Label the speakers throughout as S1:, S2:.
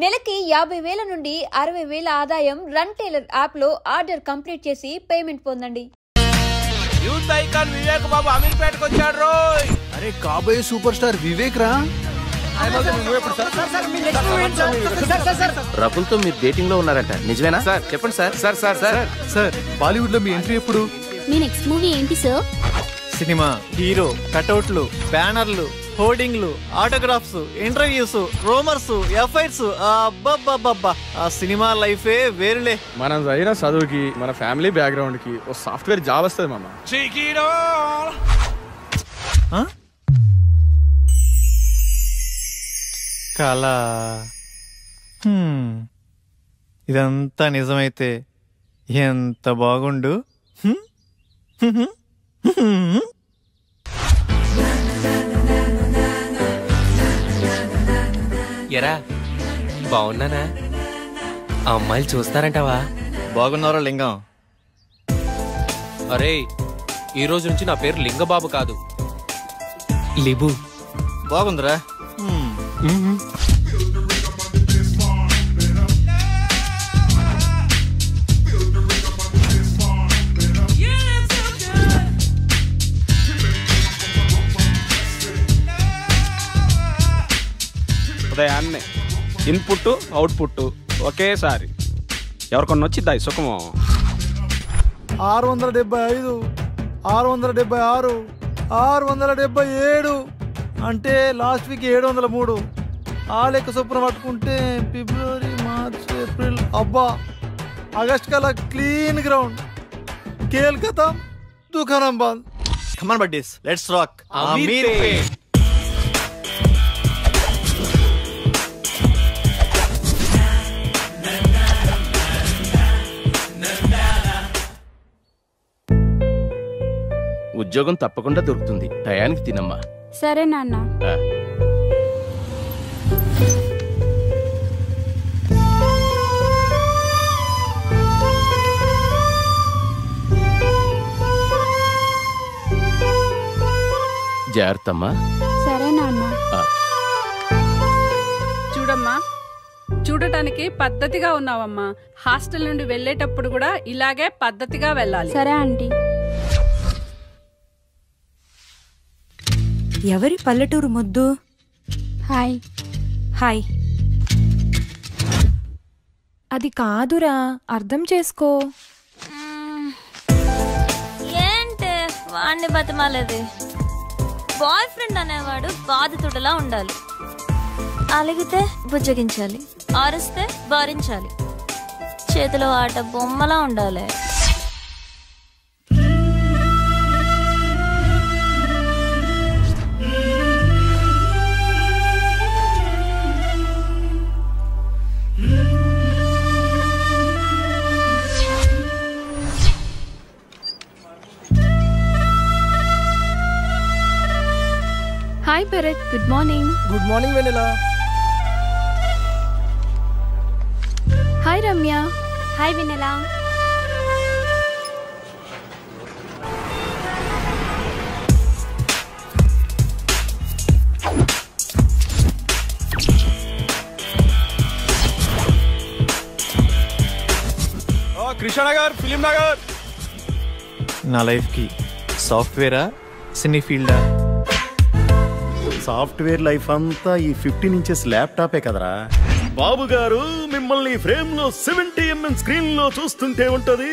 S1: నెలకి 50,000 నుండి 60,000 ఆదాయం రన్ టైలర్ యాప్ లో ఆర్డర్ కంప్లీట్ చేసి పేమెంట్ పొందండి.
S2: యూత్ ఐకాన్ వివేక్ బాబు అమీర్పేటకు వచ్చాడు రోయ్.
S3: అరే కాబోయే సూపర్ స్టార్ వివేక్ రా.
S4: రకుల్తో మీరు డేటింగ్ లో ఉన్నారంట, నిజమేనా? సార్ చెప్పండి sir.
S3: Sir sir sir sir Bollywood లో మీ ఎంట్రీ ఎప్పుడు?
S5: మీ నెక్స్ట్ మూవీ ఏంటి సార్?
S6: సినిమా, హీరో, కటౌట్లు, బ్యానర్లు, హోర్డింగ్లు, ఆటోగ్రాఫ్స్, ఇంటర్వ్యూస్, రోమర్స్, ఎఫ్ఐఆర్స్. అబ్బబ్బబ్బబ్బా, ఆ సినిమా లైఫే వేరులే.
S7: మనం చదివిన చదువుకి మన ఫ్యామిలీ బ్యాక్గ్రౌండ్ కి ఓ సాఫ్ట్వేర్ జాబ్ వస్తుంది మామ.
S6: కళ. ఇదంతా నిజమైతే ఎంత బాగుండు.
S8: ఎరా బాగున్నానా? ఆ అమ్మాయిలు చూస్తారంటావా?
S6: బాగున్నారా లింగం?
S8: అరే ఈ రోజు నుంచి నా పేరు లింగబాబు కాదు, లిబు.
S6: బాగుందిరా.
S7: ఉదయాన్నే ఇన్పుట్ అవుట్పుట్ ఒకేసారి ఎవరికొన్న వచ్చిద్దా ఈ సుఖము?
S6: 675, 676, 677 అంటే లాస్ట్ వీక్ 703. ఆ లెక్క చొప్పున పట్టుకుంటే ఫిబ్రవరి, మార్చ్, ఏప్రిల్, అబ్బా ఆగస్ట్ కల్లా క్లీన్ గ్రౌండ్. కేల్ ఖతం, దుకాణం బంద్. Come on buddies, let's rock. Ameerpet.
S4: ఉద్యోగం తప్పకుండా దొరుకుతుంది, టయానికి తినమ్మా.
S5: సరే నాన్న.
S4: జాగ్రత్తమ్మా.
S5: సరే నాన్న.
S9: చూడమ్మా, చూడటానికి పద్ధతిగా ఉన్నావమ్మా. హాస్టల్ నుండి వెళ్ళేటప్పుడు కూడా ఇలాగే పద్ధతిగా వెళ్ళాలి.
S5: సరే ఆంటీ.
S10: ఎవరి పల్లెటూరు ముద్దు?
S5: హాయ్.
S10: హాయ్. అది కాదురా, అర్థం చేసుకో.
S11: ఏంటే వాడిని బతిమాలేది? బాయ్ ఫ్రెండ్ అనేవాడు బాధితుడిలా ఉండాలి. అలిగితే బుజ్జగించాలి, ఆరిస్తే భరించాలి, చేతిలో ఆట బొమ్మలా ఉండాలి.
S5: Hi Bharat, good morning.
S6: Good morning Vennela.
S5: Hi Ramya. Hi Vennela.
S7: Krishnanagar, Film Nagar.
S6: నా లైఫ్కి సాఫ్ట్వేరా, సినీ ఫీల్డా?
S3: సాఫ్ట్వేర్ లైఫ్ అంతా ఈ 15 ఇంచెస్ ల్యాప్టాపే కదరా. బాబు గారు మిమ్మల్ని ఫ్రేమ్ లో 70mm స్క్రీన్ లో చూస్తుంటే ఉంటది.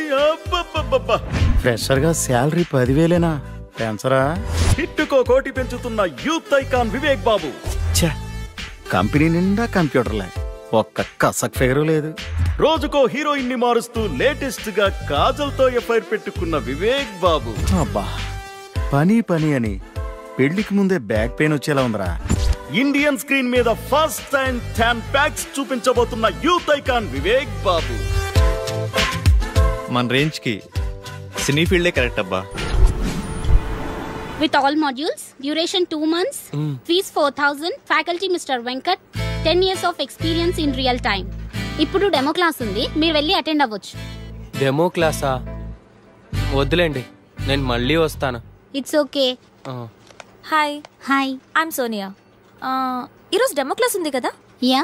S3: ఫ్రెషర్ గా శాలరీ 10,000 పెంచరా? హిట్టుకో కోటి పెంచుతున్న యూత్ ఐకాన్ వివేక్ బాబు. కంపెనీ నిండా కంప్యూటర్లే, ఒక్క కసక్ ఫిగరు లేదు. రోజుకో హీరోయిన్ ని మారుస్తూ లేటెస్ట్ గా కాజల్ తో ఎఫ్ఐఆర్ పెట్టుకున్న వివేక్ బాబు. అబ్బా పని పని అని పెళ్లికి ముందే బ్యాక్ పెయిన్ వచ్చేలా ఉందిరా. ఇండియన్ స్క్రీన్ మీద ఫస్ట్ టైం 10 ప్యాక్స్ చూపించబోతున్న యూత్ ఐకాన్ వివేక్ బాబు.
S6: మన రేంజ్ కి సినీ ఫీల్డే కరెక్ట్ అబ్బా.
S5: With all modules, duration 2 months, fees 4,000, faculty Mr. Venkat, 10 years of experience in real time. ఇప్పుడు డెమో క్లాస్ ఉంది, మీరు వెళ్ళి అటెండ్ అవ్వచ్చు.
S8: డెమో క్లాసా? వద్దులేండి, నేను మళ్ళీ వస్తాను.
S5: It's okay.
S11: Hi.
S5: Hi.
S11: I'm Sonia. ఈరోజు డెమో క్లాస్ ఉంది కదా?
S5: యా.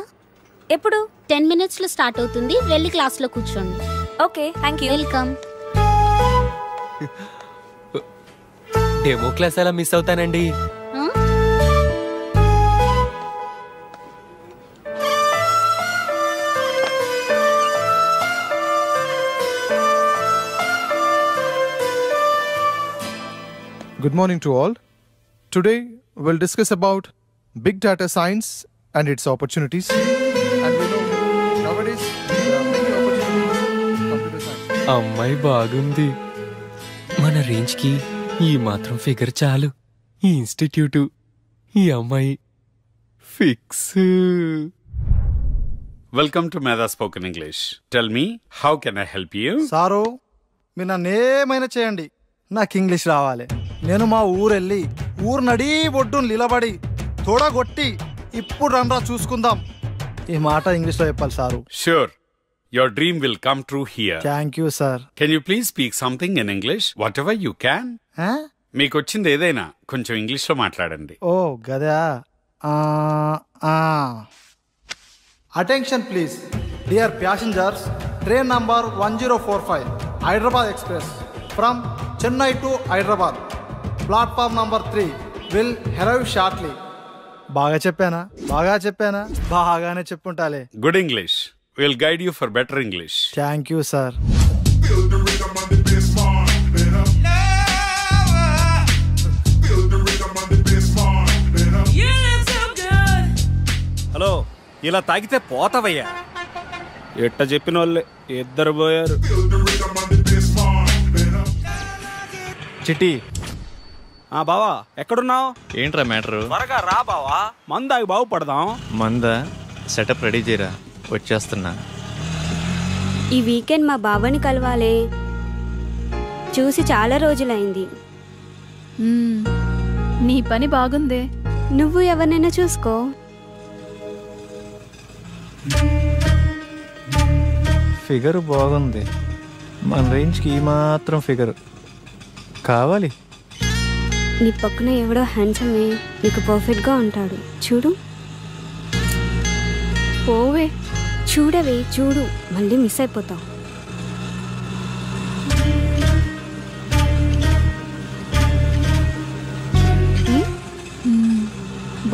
S11: ఎప్పుడు?
S5: 10 minutes లో స్టార్ట్ అవుతుంది. వెళ్ళి క్లాస్ లో కూర్చోండి.
S11: Okay, thank you.
S5: Welcome.
S8: Demo class అలా మిస్ అవుతానండి.
S12: Good morning to all. Today we'll discuss about big data science and its opportunities. And we know nowadays there are many opportunities in computer science.
S8: అమ్మాయి బాగుంది. మన range కి ఈ మాత్రం figure చాలు. ఈ ఇన్స్టిట్యూట్, ఈ అమ్మాయి ఫిక్స్.
S13: వెల్కమ్ టు మేధా spoken English. Tell me, how can I help you?
S6: Sir, మీరు నన్ను ఏమైనా చేయండి, నాకు ఇంగ్లీష్ రావాలి. నేను మా ఊరెళ్ళి ఊరు నడి ఒడ్డును నిలబడి తోడగొట్టి ఇప్పుడు రండ్రా చూసుకుందాం ఈ మాట ఇంగ్లీష్లో చెప్పాలి sir.
S13: Sure. Your dream will come true here.
S6: Thank you sir.
S13: Can you please speak something in English? Whatever you can. మీకు వచ్చింది ఏదైనా కొంచెం ఇంగ్లీష్లో మాట్లాడండి.
S6: ఓ గదా. Attention please dear passengers, train number 1045 Hyderabad express from Chennai to Hyderabad platform number 3 will arrive shortly. బాగా చెప్పానా? బాగానే చెప్పుంటాలే.
S13: Good English. We'll guide you for better English.
S6: Thank you sir.
S2: Hello, ఇలా తాగితే పోతావయ్యా. ఎట్ట చెప్పిన వాళ్ళే ఇద్దరు పోయారు.
S6: చిట్టి.
S2: బావా ఎక్కడున్నావు?
S6: ఏంట్రా మ్యాటర్?
S2: త్వరగా రా బావా, మందాగి బాగుపడదాం.
S6: మందా సెటప్ రెడీ చేయరా, వచ్చేస్తున్నా.
S14: ఈ వీకెండ్ మా బాబాని కలవాలే, చూసి చాలా రోజులైంది.
S10: నీ పని బాగుందే.
S14: నువ్వు ఎవరినైనా చూసుకో.
S6: ఫిగర్ బాగుంది, మన రేంజ్కి ఈ మాత్రం ఫిగర్ కావాలి.
S14: నీ పక్కన ఎవడో హ్యాండ్సమే నీకు పర్ఫెక్ట్గా ఉంటాడు, చూడు.
S10: పోవే,
S14: చూడవే, చూడు, మళ్ళీ మిస్ అయిపోతావు.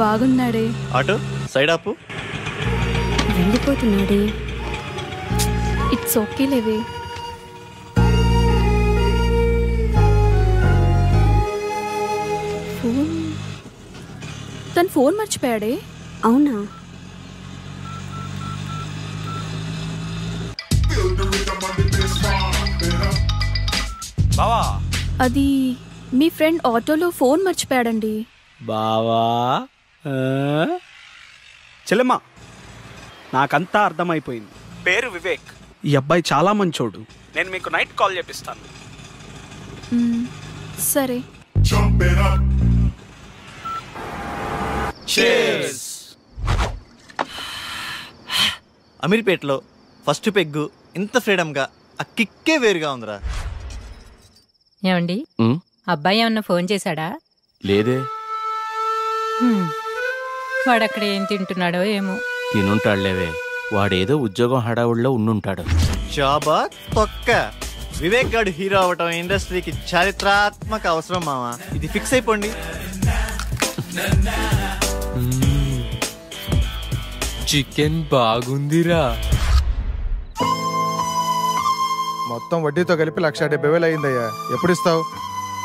S10: బాగున్నాడే.
S6: ఆటో సైడ్ ఆపు.
S14: వెళ్ళిపోతున్నాడే.
S10: ఇట్స్ ఓకే లేవే. తను ఫోన్ మర్చిపోయాడే.
S14: అవునా?
S2: బావా,
S10: అది మీ ఫ్రెండ్ ఆటోలో ఫోన్ మర్చిపోయాడండి.
S2: బావా చెల్లెమ్మ, నాకంతా అర్థమైపోయింది. పేరు వివేక్. ఈ అబ్బాయి చాలా మంచోడు. నేను మీకు నైట్ కాల్ చేపిస్తాను.
S10: సరే.
S6: అమీర్పేటలో ఫస్ట్ పెగ్గు ఇంత ఫ్రీడమ్గా ఆ కిక్కే వేరుగా ఉందిరా.
S15: ఏమండి, అబ్బాయి ఏమన్నా ఫోన్ చేశాడా?
S4: లేదే.
S15: వాడక్కడ ఏం తింటున్నాడో ఏమో.
S4: తినుంటాడులేవే, వాడేదో ఉద్యోగం హడావుడిలో ఉండుంటాడు.
S6: జాబా తొక్క. వివేక్ గాడు హీరో అవటం ఇండస్ట్రీకి చారిత్రాత్మక అవసరం మావా, ఇది ఫిక్స్ అయిపోండి.
S8: చికెన్ బాగుందిరా.
S12: మొత్తం వడ్డీతో కలిపి 1,70,000 అయిందయ్యా. ఎప్పుడు ఇస్తావు?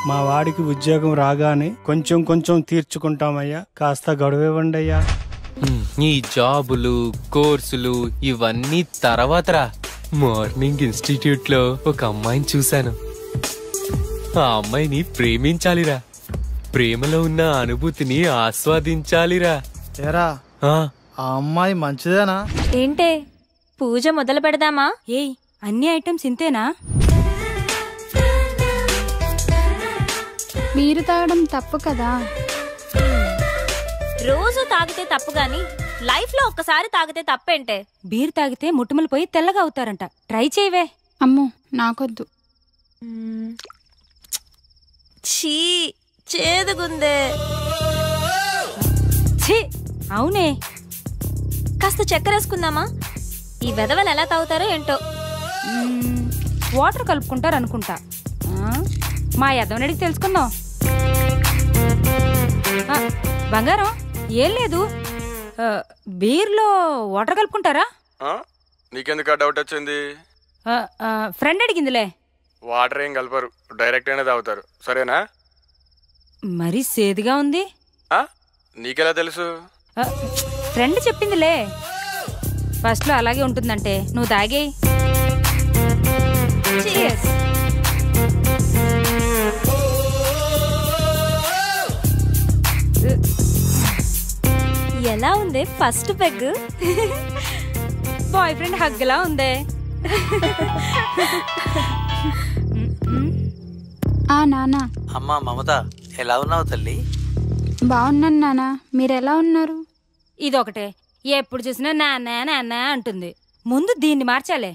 S16: మా వాడికి ఉద్యోగం రాగానే కొంచెం కొంచెం తీర్చుకుంటామయ్యా, కాస్త గడువివ్వండి అయ్యా.
S8: ఈ జాబులు, కోర్సులు ఇవన్నీ తర్వాతరా. మార్నింగ్ ఇన్స్టిట్యూట్ లో ఒక అమ్మాయిని చూశాను. ఆ అమ్మాయిని ప్రేమించాలిరా. ప్రేమలో ఉన్న అనుభూతిని ఆస్వాదించాలిరా.
S6: ఏరా, ఆ అమ్మాయి మంచిదేనా?
S11: ఏంటే, పూజ మొదలు పెడదామా?
S14: ఏయ్, అన్ని ఐటమ్స్ ఇంతేనా?
S10: మీరు తాగడం తప్పు కదా.
S11: రోజు తాగితే తప్పు గాని లైఫ్ లో ఒక్కసారి తాగితే తప్పేంటే?
S14: బీర్ తాగితే ముట్టుమలు పోయి తెల్లగా అవుతారంట. ట్రై చేయవే.
S10: అమ్మో, నాకొద్దు.
S11: ఛీ, చేదుగుందే.
S14: ఛీ, అవునే.
S11: కాస్త చక్కెర వేసుకుందామా? ఈ వెధవలు ఎలా తాగుతారో ఏంటో.
S17: వాటర్ కలుపుకుంటారు అనుకుంటా. మా యదవనడికి తెలుసుకుందాం. బంగారం ఏం లేదు, బీర్లో వాటర్ కలుపుకుంటారా?
S7: నీకెందుకు డౌట్ వచ్చింది?
S17: ఫ్రెండ్ అడిగిందిలే.
S7: వాటర్ ఏం కలపరు, డైరెక్ట్ అయినా తాగుతారు. సరేనా?
S17: మరీ సేదుగా ఉంది.
S7: నీకెలా తెలుసు?
S17: ఫ్రెండ్ చెప్పిందిలే. ఫస్ట్ లో అలాగే ఉంటుందంటే నువ్వు తాగేయి.
S11: ఎలా ఉంది ఫస్ట్ పెగ్?
S17: బాయ్ ఫ్రెండ్ హగ్లా ఉందే.
S18: నానా.
S19: అమ్మా మమత, ఎలా ఉన్నావు తల్లి?
S18: బాగున్నాను నానా, మీరెలా ఉన్నారు?
S17: ఇదొకటే, ఎప్పుడు చూసినా నాన్న నాన్న అంటుంది. ముందు దీన్ని మార్చాలే.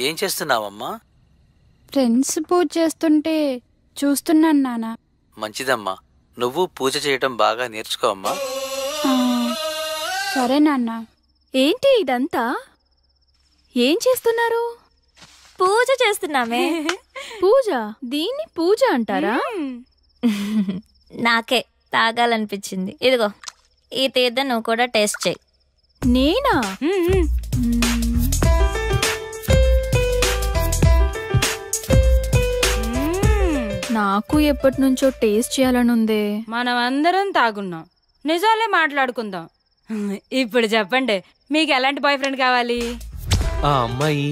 S19: ఏం చేస్తున్నావమ్మా?
S18: ఫ్రెండ్స్ పూజ చేస్తుంటే చూస్తున్నాను నానా.
S19: మంచిదమ్మా, నువ్వు పూజ చేయటం బాగా నేర్చుకో అమ్మా.
S18: సరే నాన్న.
S10: ఏంటి ఇదంతా? ఏం చేస్తున్నారు?
S11: పూజ చేస్తున్నామే.
S10: పూజ? దీన్ని పూజ అంటారా?
S11: నాకే తాగాలనిపించింది. ఇదిగో ఈ తీర్థం నువ్వు కూడా టేస్ట్ చేయి.
S10: నేనా? నాకు ఎప్పటి నుంచో టేస్ట్ చేయాలనుందే.
S17: మనం అందరం తాగున్నాం, నిజాలే మాట్లాడుకుందాం. ఇప్పుడు చెప్పండి, మీకు ఎలాంటి బాయ్ ఫ్రెండ్ కావాలి?
S8: ఆ అమ్మాయి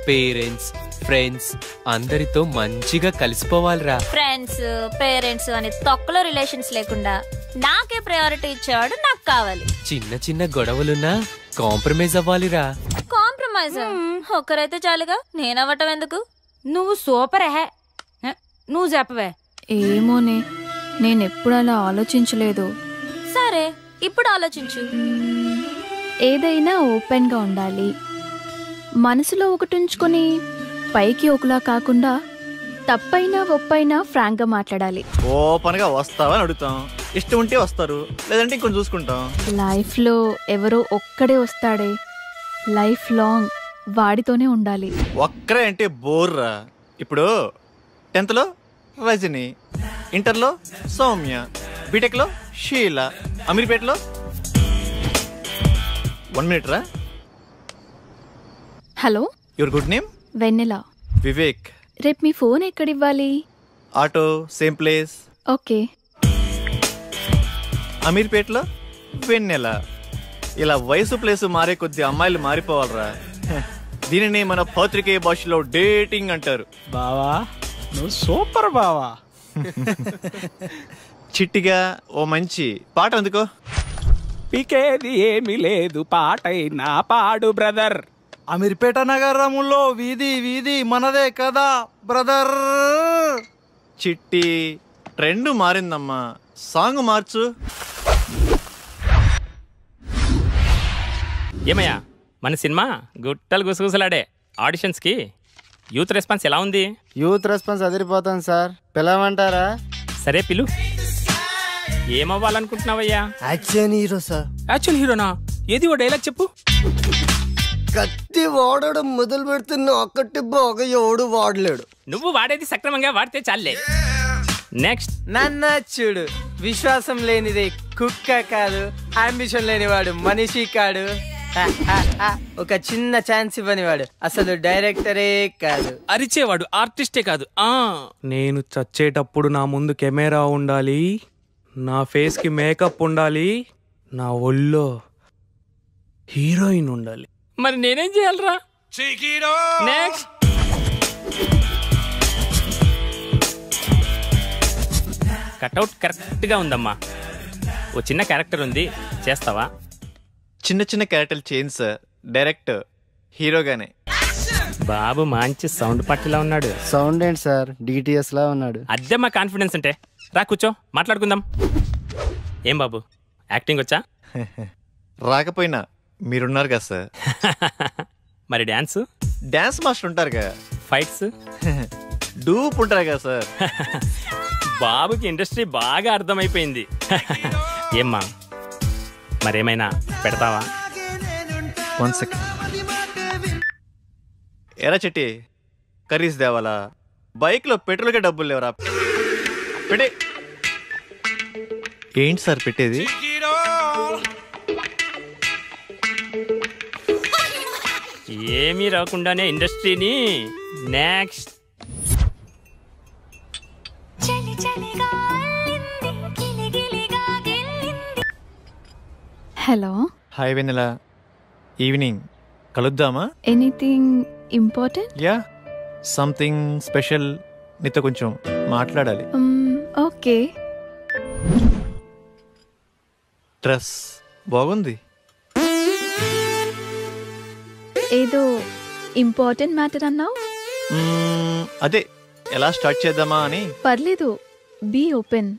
S8: పేరెంట్స్ ఫ్రెండ్స్ అందరితో మంచిగా కలిసిపోవాలిరా.
S11: ఫ్రెండ్స్ పేరెంట్స్ అని తొక్కలో రిలేషన్స్ లేకుండా నాకే ప్రయారిటీ ఇచ్చేవాడు నాకు కావాలి.
S8: చిన్న చిన్న గొడవలున్నా కాంప్రమైజ్ అవ్వాలిరా.
S11: కాంప్రమైజ్? ఒక్కరైతే చాలుగా, నేనవ్వటం ఎందుకు?
S17: నువ్వు సూపర్ హే. నువ్వు చెప్పవే.
S10: ఏమోనే, నేనెప్పుడు అలా ఆలోచించలేదు.
S11: సరే ఇప్పుడు ఆలోచించు.
S10: ఏదైనా ఓపెన్గా ఉండాలి, మనసులో ఒకటి ఉంచుకొని పైకి ఒకలా కాకుండా తప్పైనా ఒప్పైనా ఫ్రాంక్గా మాట్లాడాలి.
S3: ఓపెన్గా వస్తావని అడుగుతాం, ఇష్టం ఉంటే వస్తారు, లేదంటే ఇంకొంచెం చూసుకుంటాం.
S10: లైఫ్లో ఎవరో ఒక్కడే వస్తాడే, లైఫ్ లాంగ్ వాడితోనే ఉండాలి.
S3: ఒక్కరే అంటే బోర్రా. ఇప్పుడు 10th లో రజని, ఇంటర్లో సౌమ్య, బీటెక్లో షీల, అమీర్పేటలో 1 minute రా.
S10: Hello,
S3: your good name?
S10: Vennela.
S3: Vivek.
S10: రేపు మీ ఫోన్ ఎక్కడివ్వాలి?
S3: Auto same place.
S10: ఓకే.
S3: అమీర్పేటలో వెన్నెల. ఇలా వయసు ప్లేసు మారే కొద్ది అమ్మాయిలు మారిపోవాలరా. దీనిని మన పత్రికే భాషలో డేటింగ్ అంటారు.
S2: బావా నువ్వు సూపర్ బావా.
S3: చిట్టిగా ఓ మంచి పాట అందుకో.
S2: పీకేది ఏమీ లేదు, పాటైనా పాడు బ్రదర్.
S6: అమీర్పేట నగరములో వీధి వీధి మనదే కదా బ్రదర్.
S3: చిట్టి ట్రెండ్ మారిందమ్మా, సాంగ్ మార్చు.
S20: ఏమయ్యా, మన సినిమా గుట్టలు గుసగుసలాడే ఆడిషన్స్కి యూత్ రెస్పాన్స్ ఎలా ఉంది?
S21: యూత్ రెస్పాన్స్ అదిరిపోతుంది సార్, పిలవమంటారా?
S20: సరే పిలు. ఏమవ్వాలనుకుంటున్నావయ్యా?
S21: Action hero sir.
S20: యాక్షన్ హీరోనా? ఏది ఓ డైలాగ్ చెప్పు.
S21: కత్తి వాడడం మొదలు పెడుతున్న ఒక్కటి బాగా ఎవడు వాడలేడు.
S20: నువ్వు వాడేది సక్రమంగా వాడితే చాలే. నెక్స్ట్.
S21: నన్న చూడు, విశ్వాసం లేనిది కుక్క కాదు, అంబిషన్ లేనివాడు మనిషి కాడు, ఒక చిన్న ఛాన్స్ ఇవ్వనివాడు అసలు డైరెక్టరే కాదు,
S20: అరిచేవాడు ఆర్టిస్టే కాదు.
S22: నేను చచ్చేటప్పుడు నా ముందు కెమెరా ఉండాలి, నా ఫేస్ కి మేకప్ ఉండాలి, నా ఒళ్ళో హీరోయిన్ ఉండాలి.
S20: మరి నేనేం చేయాలరా? నెక్స్ట్. కట్అవుట్ కరెక్ట్ గా ఉందమ్మా. ఓ చిన్న క్యారెక్టర్ ఉంది, చేస్తావా?
S3: చిన్న చిన్న క్యారెక్టర్లు చేంజ్ సార్, డైరెక్ట్ హీరోగానే.
S20: బాబు మంచి సౌండ్ పట్టిలా ఉన్నాడు.
S21: సౌండ్ ఏంటి సార్, డిటిఎస్ లా ఉన్నాడు.
S20: అదే మా కాన్ఫిడెన్స్ అంటే. రా కూర్చో, మాట్లాడుకుందాం. ఏం బాబు, యాక్టింగ్ వచ్చా?
S3: రాకపోయినా మీరున్నారు కదా సార్.
S20: మరి డాన్స్?
S3: డాన్స్ మాస్టర్ ఉంటారు కదా.
S20: ఫైట్స్?
S3: డూప్ ఉంటారు కదా సార్.
S20: బాబుకి ఇండస్ట్రీ బాగా అర్థమైపోయింది. ఏమ్మా, మరేమైనా పెడతావా?
S1: 1 సెకండ్. ఎరా చెట్టి, కర్రీస్ దేవాలా? బైక్లో పెట్రోల్కే డబ్బులు లేవరా? పెట్టే. ఏంటి సార్ పెట్టేది?
S20: ఏమీ రాకుండానే ఇండస్ట్రీని next.
S10: Hello,
S1: hi Vennela, evening కలుద్దామా?
S10: Anything important?
S1: Yeah, something special. నీతో కొంచెం మాట్లాడాలి.
S10: ఓకే.
S1: డ్రెస్ బాగుంది.
S10: ఏదో ఇంపార్టెంట్ మ్యాటర్ అన్నావు.
S1: అదే ఎలా స్టార్ట్ చేద్దామా అని.
S10: పర్లేదు, be open.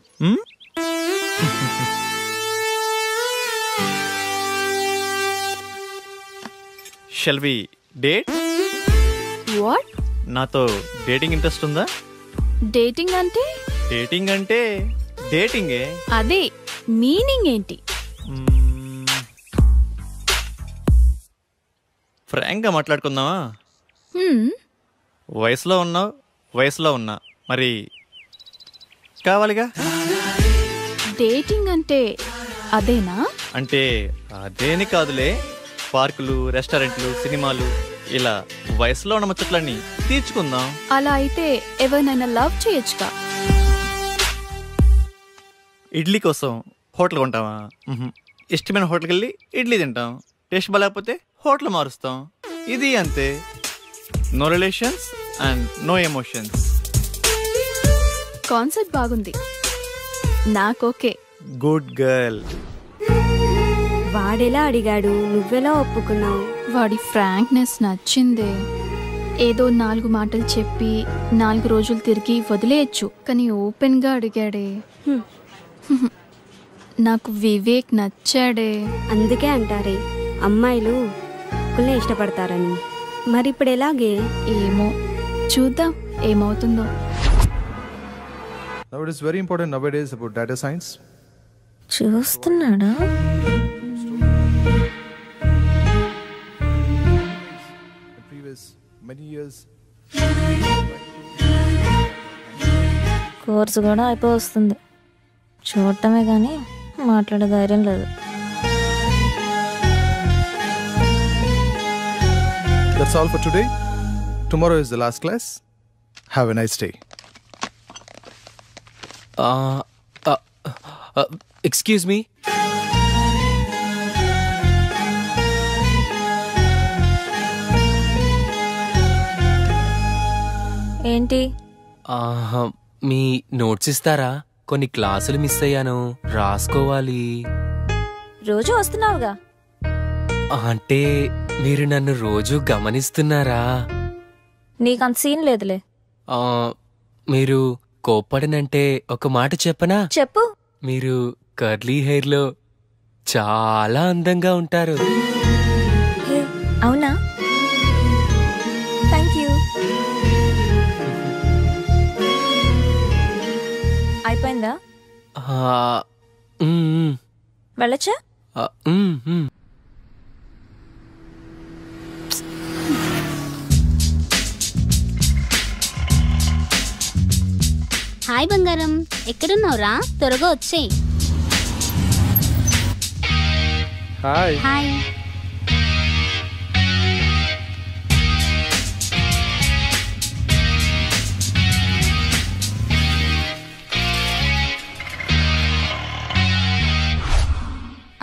S1: Shall we date?
S10: What?
S1: నాతో డేటింగ్ ఇంట్రెస్ట్ ఉందా?
S10: డేటింగ్ అంటే?
S1: డేటింగ్ అంటే డేటింగే.
S10: అదే మీనింగ్ ఏంటి?
S1: ఫ్రాంక్గా మాట్లాడుకుందామా? వయసులో ఉన్నావు, వయసులో ఉన్నా, మరి కావాలిగా.
S10: డేటింగ్ అంటే అదేనా?
S1: అంటే అదేని కాదులే. పార్కులు, రెస్టారెంట్లు, సినిమాలు, ఇలా వయసులో ఉన్న ముచ్చట్లన్నీ తీర్చుకుందాం.
S10: అలా అయితే ఎవరినైనా లవ్ చేయొచ్చుగా.
S1: ఇడ్లీ కోసం హోటల్ కొంటావా? ఇష్టమైన హోటల్కి వెళ్ళి ఇడ్లీ తింటాం. టేస్ట్ బాగాలేకపోతే హోటల్ మారుస్తాం. ఇది అంతే. No relations and no emotions.
S10: Concept బాగుంది, నాకోకే.
S1: Good girl.
S14: వాడెలా అడిగాడు, నువ్వెలా ఒప్పుకున్నావు?
S10: వాడి ఫ్రాంక్నెస్ నచ్చిందే. ఏదో 4 మాటలు చెప్పి 4 రోజులు తిరిగి వదిలేయచ్చు, కానీ ఓపెన్గా అడిగాడే. నాకు వివేక్ నచ్చాడే.
S14: అందుకే అంటారే అమ్మాయిలు ఒక్కళ్ళే ఇష్టపడతారని. మరి ఇప్పుడు ఎలాగే?
S10: ఏమో, చూద్దాం ఏమవుతుందో.
S12: Now it is very important nowadays about data science.
S11: చూస్తున్నాడా?
S12: Previous many years.
S11: Course కూడా అయిపోయి వస్తుంది. చూడటమే కానీ మాట్లాడే ధైర్యం లేదు.
S12: That's all for today. Tomorrow is the last class. Have a nice day.
S8: Excuse me.
S11: ఏంటి?
S8: మీ నోట్స్ ఇస్తారా? కొన్ని క్లాసులు మిస్ అయ్యాను, రాసుకోవాలి.
S11: రోజు వస్తున్నావుగా.
S8: అంటే మీరు నన్ను రోజు గమనిస్తున్నారా?
S11: నీకంత సీన్ లేదులే.
S8: మీరు కోప్పడనంటే ఒక మాట చెప్పనా?
S11: చెప్పు.
S8: మీరు కర్లీ హెయిర్ లో చాలా అందంగా ఉంటారు.
S11: అవునా? Thank you. అయిపోయిందా? వెళ్ళచ్చా?
S5: హాయ్ బంగారం, ఎక్కడున్నావురా? త్వరగా వచ్చేయ్.
S7: హాయ్.
S5: హాయ్.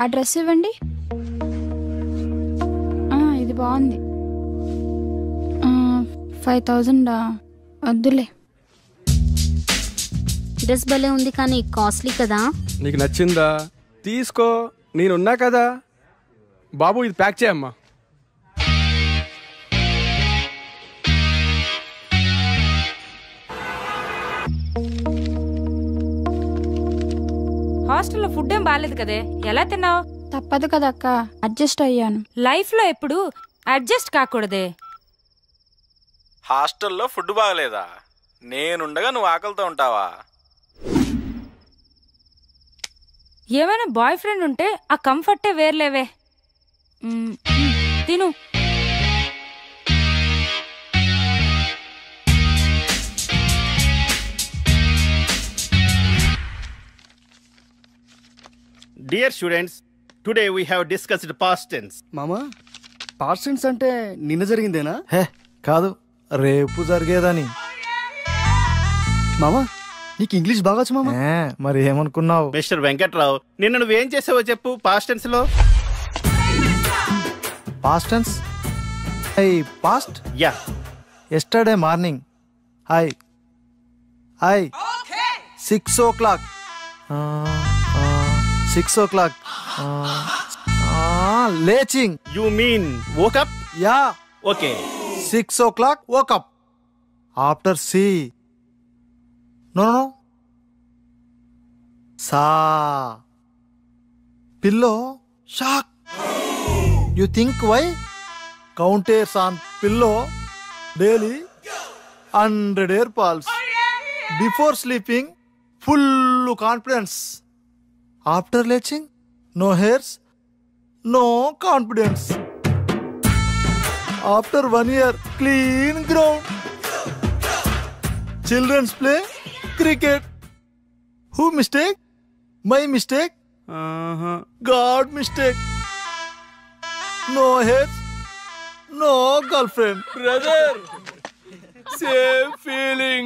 S18: ఆ డ్రెస్ ఇవ్వండి. ఇది బాగుంది. 5000 వద్దులే.
S5: డ్రెస్ భలే ఉంది కానీ కాస్ట్లీ కదా.
S7: నీకు నచ్చిందా? తీసుకో, నేనున్నా కదా. బాబు ఇది ప్యాక్ చేయమ్మా.
S17: హాస్టల్లో ఫుడ్ ఏం బాగాలేదు కదే, ఎలా తిన్నావు?
S18: తప్పదు కదక్క, అడ్జస్ట్ అయ్యాను.
S17: లైఫ్ లో ఎప్పుడు అడ్జస్ట్ కాకూడదే.
S2: హాస్టల్లో ఫుడ్ బాగలేదా? నేనుండగా నువ్వు ఆకలితో ఉంటావా?
S17: ఏమైనా బాయ్ ఫ్రెండ్ ఉంటే ఆ కంఫర్టే వేర్లేవే. తిను.
S3: Dear students, today we have discussed past tense.
S9: మామా పాస్ట్ టెన్స్ అంటే నిన్న జరిగిందేనా?
S6: హే కాదు, రేపు జరిగేదని.
S9: మామా నీకు ఇంగ్లీష్ బాగా వచ్చు మామా.
S6: మరి ఏమనుకున్నావు?
S3: మిస్టర్ వెంకట్రావు, నిన్న నువ్వేం చేసావో చెప్పు పాస్ట్ టెన్స్ లో.
S6: Past tense. Past
S3: yeah.
S6: Yesterday morning. I 6 o'clock. 6 o'clock. లేచింగ్.
S3: You mean woke up?
S6: Yeah.
S3: Okay.
S6: 6 o'clock woke up. After C. No. Sa. Pillow. Shock. You think why? Counters on pillow daily 100 air pulse. Before sleeping, full confidence. After leaching, no hairs, no confidence. After 1 year, clean ground. Children's play cricket. Who mistake? My mistake? God mistake. No hairs, no girlfriend.
S22: Brother, same feeling.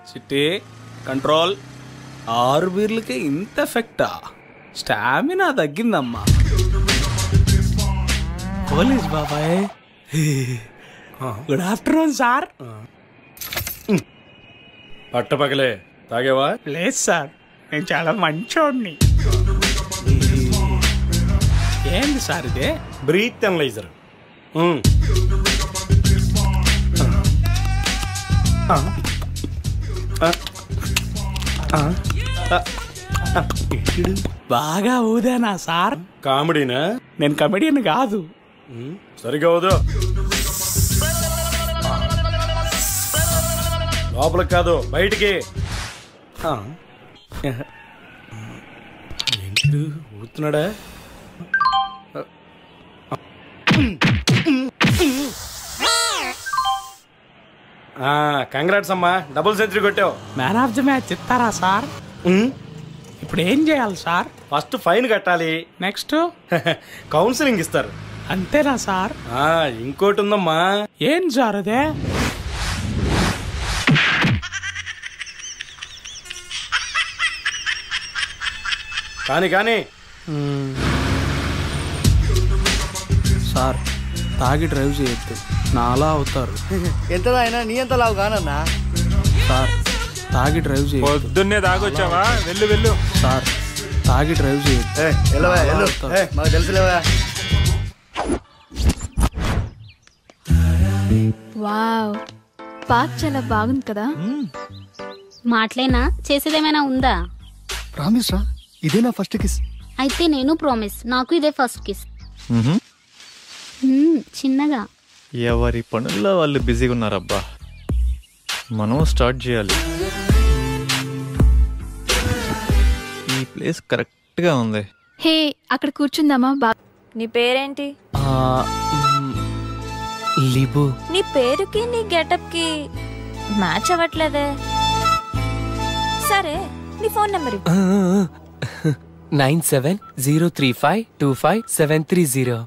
S22: చిట్టి control. 6 బీర్లకే ఇంత ఎఫెక్టా? Stamina తగ్గిందమ్మా. Police బాబాయ్, good afternoon sir.
S3: పట్టపగలే తాగేవా?
S2: లేదు sir, నేను చాలా మంచోడిని. ఏంది sir ఇదే?
S3: Breath analyser.
S2: బాగా ఊదేనా సార్?
S3: కామెడీనా?
S2: నేను కమెడియన్ కాదు.
S3: సరిగా ఊదో. లోపలికి కాదు, బయటికి. ఏంటి ఊతున్నాడా? కంగ్రాట్స్ అమ్మా, డబుల్ సెంచరీ కొట్టావు.
S2: మ్యాన్ ఆఫ్ ది మ్యాచ్ ఇస్తారా సార్? ఇప్పుడు ఏం చేయాలి సార్?
S3: ఫస్ట్ ఫైన్ కట్టాలి.
S2: నెక్స్ట్
S3: కౌన్సిలింగ్ ఇస్తారు.
S2: అంతేనా సార్?
S3: ఇంకోటి ఉందమ్మా.
S2: ఏం సార్ అదే?
S3: కానీ
S2: సార్, తాగి డ్రైవ్ చేయొద్దు, నాలా అవుతారు.
S9: ఎంత అయినా నీ ఎంత లావు కానన్నా.
S2: సార్, తాగి డ్రైవ్ చేయొద్దు.
S20: పొద్దున్నే తాగొచ్చావా? వెళ్ళు.
S2: సార్, తాగి డ్రైవ్ చేయొద్దు.
S9: మాకు తెలుసులేవా.
S10: వావ్, పార్క్ చాలా బాగుంది కదా.
S5: మాటలేనా, చేసేదేమైనా ఉందా?
S9: ప్రామిస్ రా, ఇదే నా ఫస్ట్ కిస్.
S5: అయితే నేను ప్రామిస్, నాకు ఇదే ఫస్ట్ కిస్. చిన్నగా.
S1: ఎవరి పనుల్లో వాళ్ళు బిజీగా ఉన్నారబ్బా. మనం స్టార్ట్ చేయాలి. ఈ ప్లేస్ కరెక్ట్ గా ఉంది.
S10: హే, అక్కడ కూర్చుందామా?
S11: నీ పేరేంటి?
S8: లిబు.
S11: నీ పేరుకి నీ గెటప్ కి మ్యాచ్ అవ్వట్లేదే. సరే, నీ ఫోన్ నెంబర్
S8: 9703525730.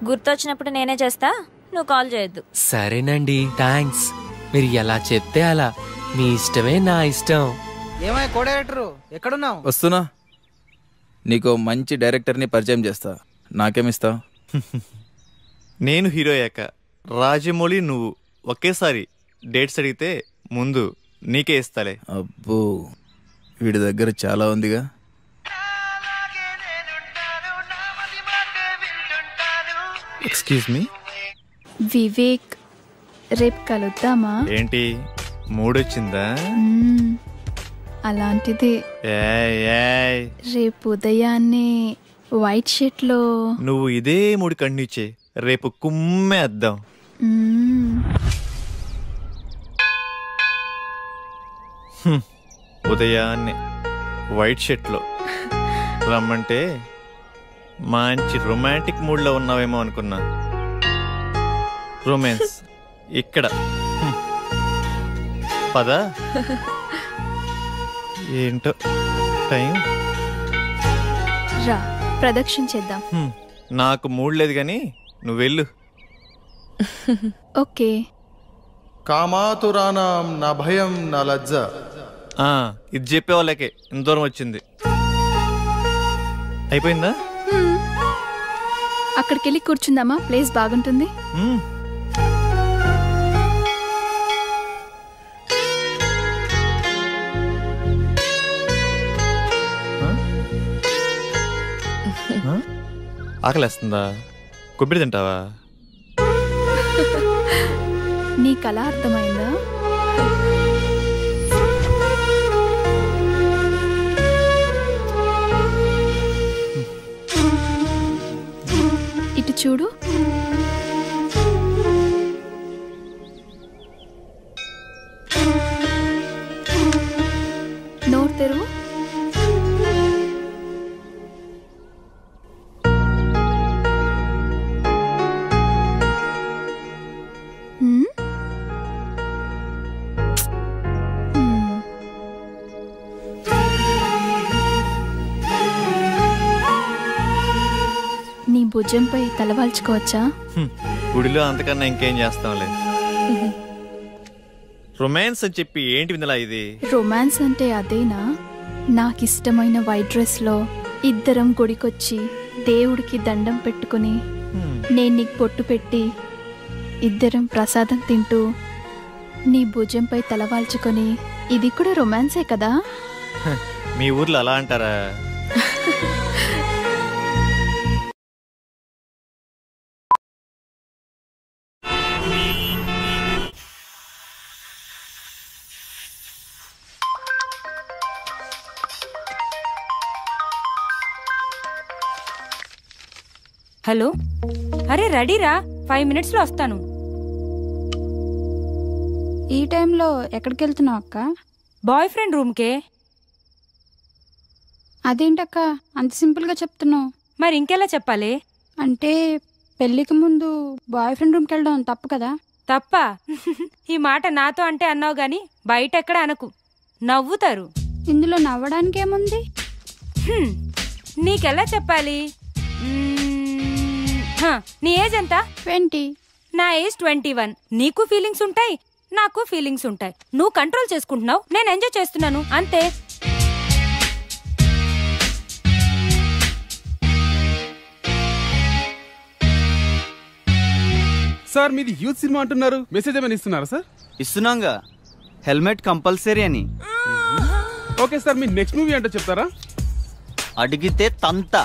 S11: గుర్తొచ్చినప్పుడు నేనే చేస్తా, నువ్వు కాల్ చేయొద్దు.
S8: సరేనండి, థ్యాంక్స్. మీరు ఎలా చెప్తే అలా. మీ ఇష్టమే నా ఇష్టం.
S21: ఏమై కో డైరెక్టర్, ఎక్కడున్నావు?
S13: వస్తున్నా. నీకు మంచి డైరెక్టర్ని పరిచయం చేస్తా. నాకేమిస్తావు?
S1: నేను హీరో అయ్యాక రాజమౌళి నువ్వు ఒకేసారి డేట్స్ అడిగితే ముందు నీకే ఇస్తాలే.
S13: అబ్బో, వీడి దగ్గర చాలా ఉందిగా.
S1: Excuse me.
S10: వివేక్, రేపు కలుద్దామా?
S1: ఏంటి మూడొచ్చిందా?
S10: అలాంటిది. రేపు ఉదయాన్నే వైట్ షర్ట్ లో.
S1: నువ్వు ఇదే మూడు కంటిన్యూ చేయి, రేపు కుమ్మేద్దాం. ఉదయాన్నే వైట్ షర్ట్లో రమ్మంటే మంచి రొమాంటిక్ మూడ్లో ఉన్నావేమో అనుకున్నా. రొమాన్స్ ఇక్కడ. పదా ఏంటో టైం.
S10: రా ప్రదక్షిణ చేద్దాం.
S1: నాకు మూడ్ లేదు కానీ నువ్వు వెళ్ళు.
S10: ఓకే.
S12: కామాతురానాం నా భయం నా లజ్జ.
S1: ఇది చెప్పే వాళ్ళకే ఇంత దూరం వచ్చింది. అయిపోయిందా?
S10: అక్కడికి వెళ్ళి కూర్చుందామా? ప్లేస్ బాగుంటుంది.
S1: ఆకలేస్తుందా? కొబ్బరి తింటావా?
S10: నీ కళ అర్థమైందా? ఇటు చూడు. నోరు తెరువు. నీ భుజంపై తలవాల్చుకోవచ్చా?
S1: గుడిలో అంతకన్నా ఇంకేం చేస్తాంలే. రొమాన్స్ అని చెప్పి ఏంటి వినలా ఇది?
S10: రొమాన్స్ అంటే అదేనా? నాకిష్టమైన వైట్ డ్రెస్లో ఇద్దరం గుడికొచ్చి దేవుడికి దండం పెట్టుకుని నేను నీకు పొట్టు పెట్టి ఇద్దరం ప్రసాదం తింటూ నీ భుజంపై తలవాల్చుకొని, ఇది కూడా రొమాన్సే కదా?
S1: మీ ఊర్లో అలా అంటారా?
S17: హలో, అరే రెడీరా, 5 minutesలో వస్తాను.
S18: ఈ టైంలో ఎక్కడికి వెళ్తున్నావు అక్క?
S17: Boy friend రూమ్కే.
S18: అదేంటక్క అంత సింపుల్గా చెప్తున్నావు?
S17: మరి ఇంకెలా చెప్పాలి?
S18: అంటే పెళ్ళికి ముందు బాయ్ ఫ్రెండ్ రూమ్కి వెళ్ళడం తప్పు కదా?
S17: తప్ప? ఈ మాట నాతో అంటే అన్నావు గాని బయట ఎక్కడ అనకు, నవ్వుతారు.
S18: ఇందులో నవ్వడానికి ఏముంది?
S17: నీకెలా చెప్పాలి? నీ ఏజ్ ఎంత?
S18: 20.
S17: నా ఏజ్ 21. నీకు ఫీలింగ్స్ ఉంటాయి, నాకు ఫీలింగ్స్ ఉంటాయి. నువ్వు కంట్రోల్ చేసుకుంటున్నావు, నేను ఎంజాయ్ చేస్తున్నాను, అంతే.
S2: సార్ మీది యూత్ సినిమా అంటున్నారు, మెసేజ్ ఏమైనా ఇస్తున్నారా సార్?
S4: ఇస్తున్నాంగా, హెల్మెట్ కంపల్సరీ అని.
S2: ఓకే సార్, మీ నెక్స్ట్ మూవీ అంటే చెప్తారా?
S4: అడిగితే తంత,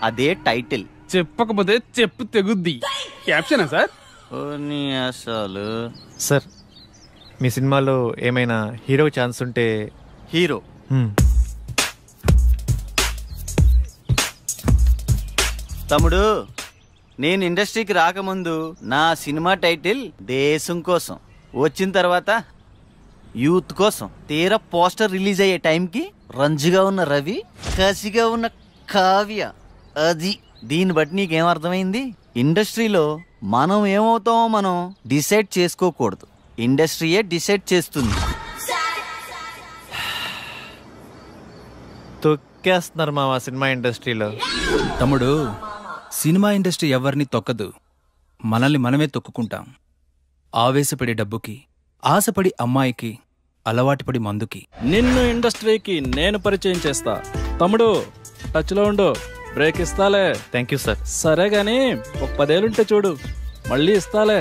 S4: అదే టైటిల్.
S2: చెప్పకపోతే చెప్పు తెగుద్ది. క్యాప్షనా సార్?
S4: అసలు
S1: సార్, మీ సినిమాలో ఏమైనా హీరో ఛాన్స్ ఉంటే.
S4: హీరో? తమ్ముడు, నేను ఇండస్ట్రీకి రాకముందు నా సినిమా టైటిల్ దేశం కోసం, వచ్చిన తర్వాత యూత్ కోసం. తీరా పోస్టర్ రిలీజ్ అయ్యే టైంకి రంజుగా ఉన్న రవి, కసిగా ఉన్న కావ్య. అది దీన్ని బట్టి నీకేం అర్థమైంది? ఇండస్ట్రీలో మనం ఏమవుతామో మనం డిసైడ్ చేసుకోకూడదు, ఇండస్ట్రీయే డిసైడ్ చేస్తుంది.
S1: తొక్కేస్తున్నారు మా సినిమా ఇండస్ట్రీలో.
S13: తమ్ముడు, సినిమా ఇండస్ట్రీ ఎవరిని తొక్కదు, మనల్ని మనమే తొక్కుకుంటాం. ఆవేశపడి డబ్బుకి, ఆశపడి అమ్మాయికి, అలవాటుపడి మందుకి.
S15: నిన్ను ఇండస్ట్రీకి నేను పరిచయం చేస్తా. తమ్ముడు టచ్లో ఉండు, బ్రేక్ ఇస్తాలే.
S1: Thank you sir.
S15: సరే గాని ఒక 10 ఏళ్ళుంటే చూడు, మళ్ళీ ఇస్తాలే.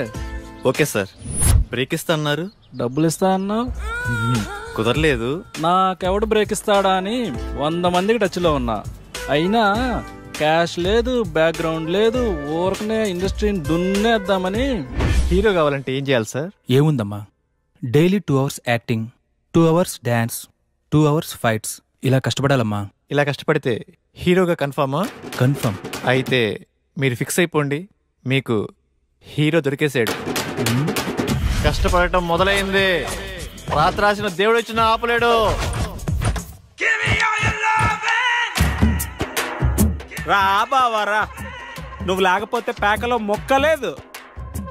S1: Okay sir. బ్రేక్ ఇస్తా అన్నారు,
S15: డబ్బులు ఇస్తా అన్నావు,
S1: కుదరలేదు.
S15: నాకెవడు బ్రేక్ ఇస్తాడా అని 100 మందికి టచ్లో ఉన్నా, అయినా క్యాష్ లేదు, బ్యాక్గ్రౌండ్ లేదు, ఊరకనే ఇండస్ట్రీని దున్నేద్దామని.
S1: హీరో కావాలంటే ఏం చేయాలి సార్?
S13: ఏముందమ్మా, daily 2 hours acting, 2 hours dance, 2 hours fights, ఇలా కష్టపడాలమ్మా.
S1: ఇలా కష్టపడితే హీరోగా కన్ఫర్మా?
S13: కన్ఫర్మ్.
S1: అయితే మీరు ఫిక్స్ అయిపోండి, మీకు హీరో దొరికేసాడు. కష్టపడటం మొదలైంది. రాత్రి రాసిన దేవుడు ఇచ్చిన ఆపలేడు.
S2: రా బావా రా, నువ్వు లేకపోతే పేకలో మొక్క లేదు,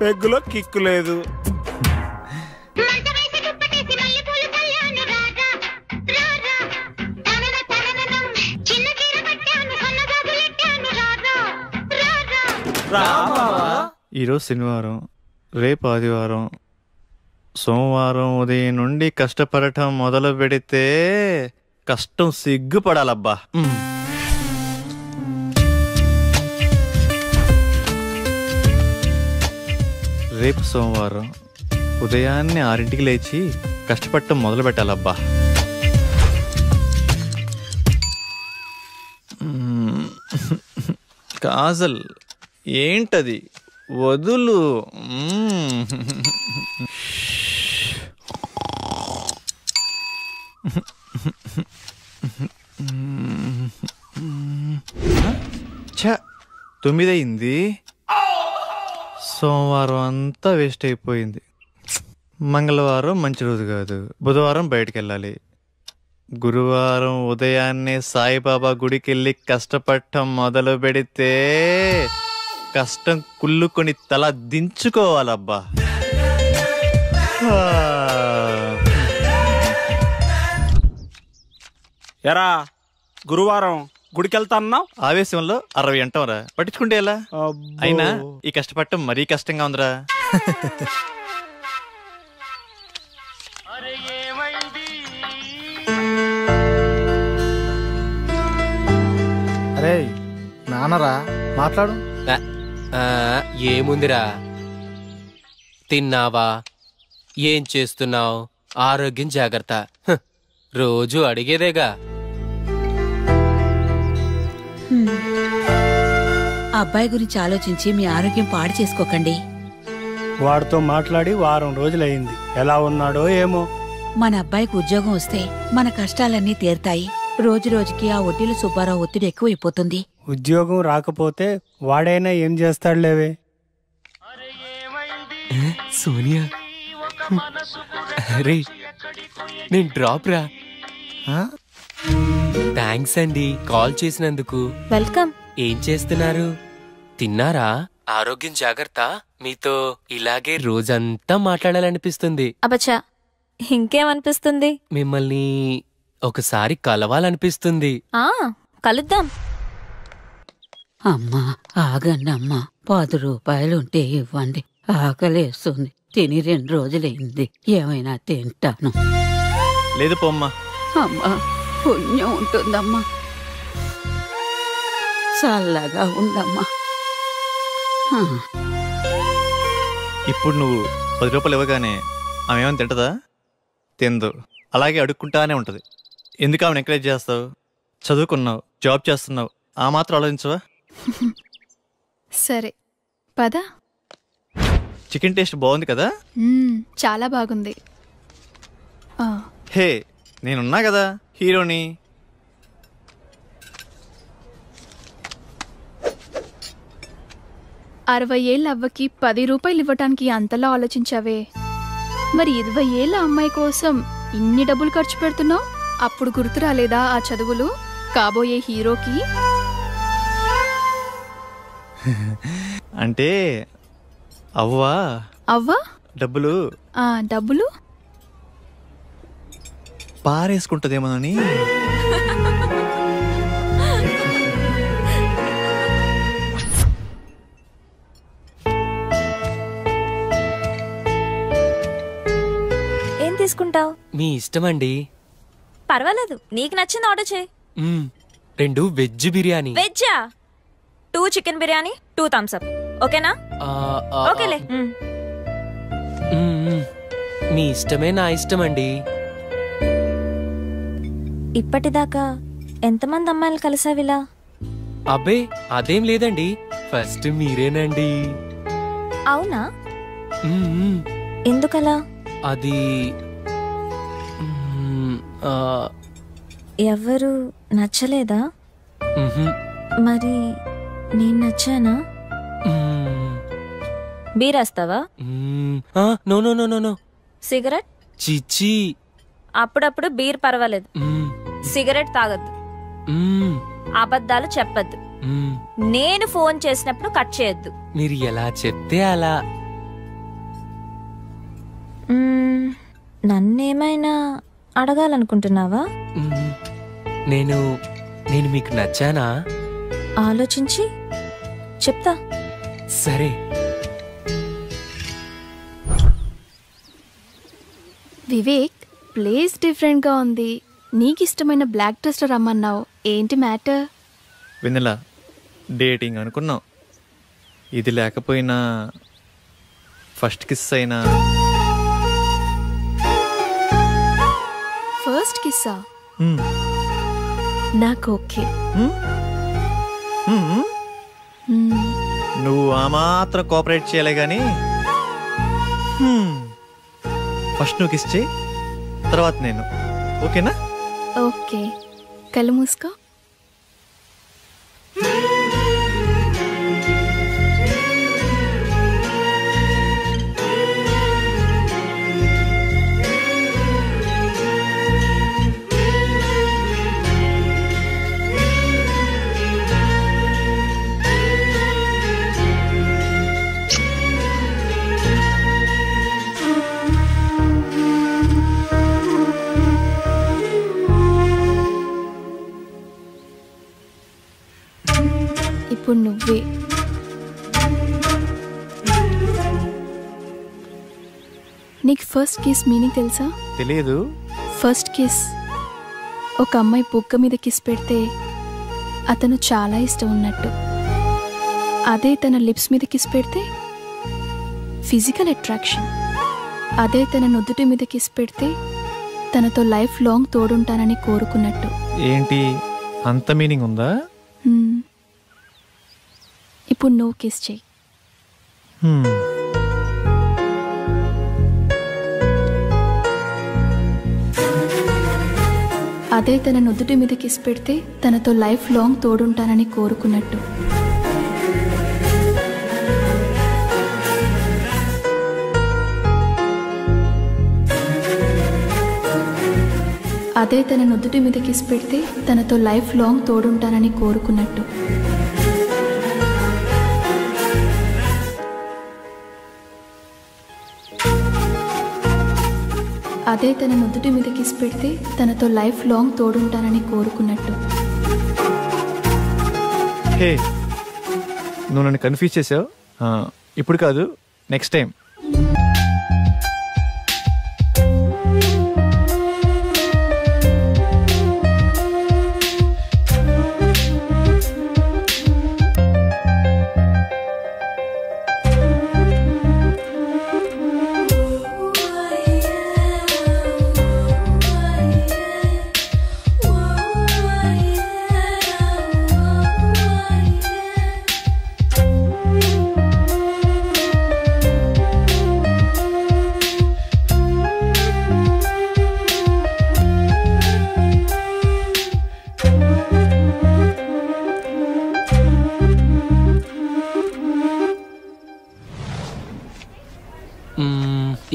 S2: పెగ్గులో కిక్కు లేదు.
S1: ఈరోజు శనివారం, రేపు ఆదివారం, సోమవారం ఉదయం నుండి కష్టపడటం మొదలు పెడితే కష్టం సిగ్గుపడాలబ్బా. రేపు సోమవారం ఉదయాన్నే 6ంటికి లేచి కష్టపడటం మొదలు పెట్టాలబ్బా. కాజల్ ఏంటది, వదులు. ఛ, 9 అయింది. సోమవారం అంతా వేస్ట్ అయిపోయింది. మంగళవారం మంచి రోజు కాదు, బుధవారం బయటికి వెళ్ళాలి. గురువారం ఉదయాన్నే సాయిబాబా గుడికి వెళ్ళి కష్టపడటం మొదలు పెడితే కష్టం కుళ్ళుకొని తల దించుకోవాలబ్బా.
S2: ఎరా గురువారం గుడికెళ్తా అన్నావు,
S1: ఆవేశంలో 60 అంటాంరా, పట్టించుకుంటే ఎలా? అయినా ఈ కష్టపడటం మరీ కష్టంగా ఉందిరా.
S6: అరే నాన్నరా, మాట్లాడు.
S8: ఏముందిరా, తిన్నావా, ఏం చేస్తున్నావు, ఆరోగ్యం జాగ్రత్త, రోజు అడిగేదేగా.
S16: అబ్బాయి గురించి ఆలోచించి మీ ఆరోగ్యం పాడు చేసుకోకండి.
S19: వాడితో మాట్లాడి వారం రోజులైంది, ఎలా ఉన్నాడో ఏమో.
S16: మన అబ్బాయికి ఉద్యోగం వస్తే మన కష్టాలన్నీ తీరుతాయి. రోజు రోజుకి ఆ వడ్డీల సుబ్బారావు ఒత్తిడి ఎక్కువైపోతుంది.
S19: ఉద్యోగం రాకపోతే వాడైనా ఏం చేస్తాడులేవే.
S8: సోనియా, రే నేను డ్రాప్ రా. థ్యాంక్స్ అండి కాల్ చేసినందుకు.
S11: వెల్కమ్.
S8: ఏం చేస్తున్నారు, తిన్నారా? ఆరోగ్యం జాగ్రత్త. మీతో ఇలాగే రోజంతా మాట్లాడాలనిపిస్తుంది.
S11: అబచ్చా, ఇంకేమనిపిస్తుంది?
S8: మిమ్మల్ని ఒకసారి కలవాలనిపిస్తుంది.
S11: కలుద్దాం.
S16: అమ్మా ఆగండమ్మా, 10 రూపాయలుంటే ఇవ్వండి, ఆకలేస్తుంది. తిని 2 రోజులైంది, ఏమైనా తింటాను.
S1: లేదు పోమ్మా.
S16: అమ్మా పుణ్యం ఉంటుందమ్మా, చల్లగా ఉండమ్మా.
S1: ఇప్పుడు నువ్వు 10 రూపాయలు ఇవ్వగానే ఆమె ఏమైనా తింటదా? తిందు. అలాగే అడుక్కుంటానే ఉంటది. ఎందుకు ఆమెను ఎంకరేజ్ చేస్తావు? చదువుకున్నావు, జాబ్ చేస్తున్నావు, ఆ మాత్రం ఆలోచించవా?
S10: సరే పద.
S1: చికెన్ టేస్ట్ బాగుంది కదా?
S10: చాలా బాగుంది.
S1: హే, నేనున్నా కదా హీరోని.
S10: ఏళ్ళ అవ్వకి 10 రూపాయలు ఇవ్వటానికి అంతలా ఆలోచించావే, మరి 20 ఏళ్ళ అమ్మాయి కోసం ఇన్ని డబ్బులు ఖర్చు పెడుతున్నావు? అప్పుడు గుర్తు రాలేదా ఆ చదువులు కాబోయే హీరోకి?
S1: అంటే అవ్వా డబ్బులు
S10: డబ్బులు
S1: పారేసుకుంటదేమోనని.
S11: ఏం తీసుకుంటావు?
S8: మీ ఇష్టమండి.
S11: పర్వాలేదు, నీకు నచ్చింది ఆర్డర్ చేయి.
S8: 2 వెజ్ బిర్యానీ.
S11: వెజ్జా? 2 చికెన్ బిర్యానీ, 2 థమ్స్ అప్. ఓకేనా? ఓకేలే.
S8: మీ ఇష్టమే నా ఇష్టమండి.
S11: ఇప్పటిదాకా ఎంతమంది అమ్మాయిలు కలిసావిలా?
S8: అబ్బే అదేం లేదండి, ఫస్ట్ మీరేనండి.
S11: అవునా? ఎందుకలా?
S8: అది
S11: ఎవరు నచ్చలేదా? మరి నేను నచ్చానా? బీరాస్తావా?
S8: No no no no no.
S11: Cigarette?
S8: చిచి.
S11: అప్పుడప్పుడు బీర్ పర్వాలేదు, సిగరెట్ తాగొద్దు, అబద్ధాలు చెప్పద్దు, నేను ఫోన్ చేసినప్పుడు కట్ చేయొద్దు.
S8: మీరు ఎలా చెప్తే అలా.
S11: నన్నేమైనా అడగాలనుకుంటున్నావా?
S8: నేను మీకు నచ్చానా?
S11: ఆలోచించి చెప్తా.
S8: సరే.
S10: వివేక్, ప్లేస్ డిఫరెంట్గా ఉంది. నీకు ఇష్టమైన బ్లాక్ డ్రెస్లో రమ్మన్నావు, ఏంటి మ్యాటర్?
S1: వెన్నెల, డేటింగ్ అనుకున్నాం, ఇది లేకపోయినా ఫస్ట్ కిస్ అయినా.
S10: ఫస్ట్ కిస్సా? నాకు ఓకే.
S1: నువ్వు ఆ మాత్రం కోఆపరేట్ చేయలే కానీ ఫస్ట్ నువ్వు కిస్ చేయి, తర్వాత నేను. ఓకేనా?
S10: ఓకే. కళ్ళు మూసుకో. ఇప్పుడు నువ్వే. నీకు ఫస్ట్ కిస్ మీనింగ్ తెలుసా?
S1: తెలియదు.
S10: ఫస్ట్ కిస్, ఒక అమ్మాయి బుగ్గ మీద కిస్ పెడితే అతను చాలా ఇష్టం ఉన్నట్టు. అదే తన లిప్స్ మీద కిస్ పెడితే ఫిజికల్ అట్రాక్షన్. అదే తన నుదుటి మీద కిస్ పెడితే తనతో లైఫ్ లాంగ్ తోడుంటానని కోరుకున్నట్టు.
S1: ఏంటి అంత మీనింగ్ ఉందా?
S10: ఇప్పుడు నువ్వు కిస్ చెయ్యి. అదే తన నుదుటి మీద కిస్ పెడితే తనతో లైఫ్ లాంగ్ తోడుంటానని కోరుకున్నట్టు. అదే తన నుదుటి మీద కిస్ పెడితే తనతో లైఫ్ లాంగ్ తోడుంటానని కోరుకున్నట్టు. అదే తన నుదుటి మీద కిస్ పెడితే తనతో లైఫ్ లాంగ్ తోడుంటానని కోరుకున్నట్టు.
S1: హే, నువ్వు నన్ను కన్ఫ్యూజ్ చేసావు. ఇప్పుడు కాదు, నెక్స్ట్ టైం.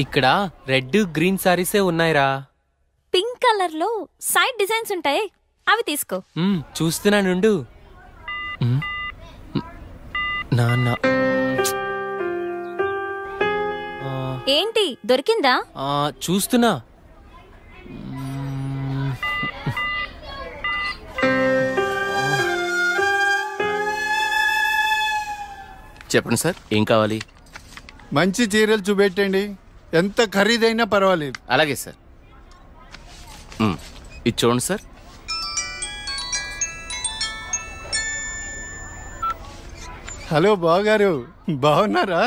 S8: ఇక్కడ రెడ్ గ్రీన్ సారీసే ఉన్నాయిరా.
S11: పింక్ కలర్ లో సైడ్ డిజైన్స్ ఉంటాయి, అవి తీసుకో.
S8: చూస్తున్నానుండు. నాన్న
S11: ఏంటి దొరికిందా?
S8: చూస్తున్నా.
S7: చెప్పండి సార్, ఏం కావాలి?
S14: మంచి చీరలు చూపెట్టండి, ఎంత ఖరీదైనా పర్వాలేదు.
S7: అలాగే సార్. ఇది చూడండి సార్.
S14: హలో బావగారు, బాగున్నారా?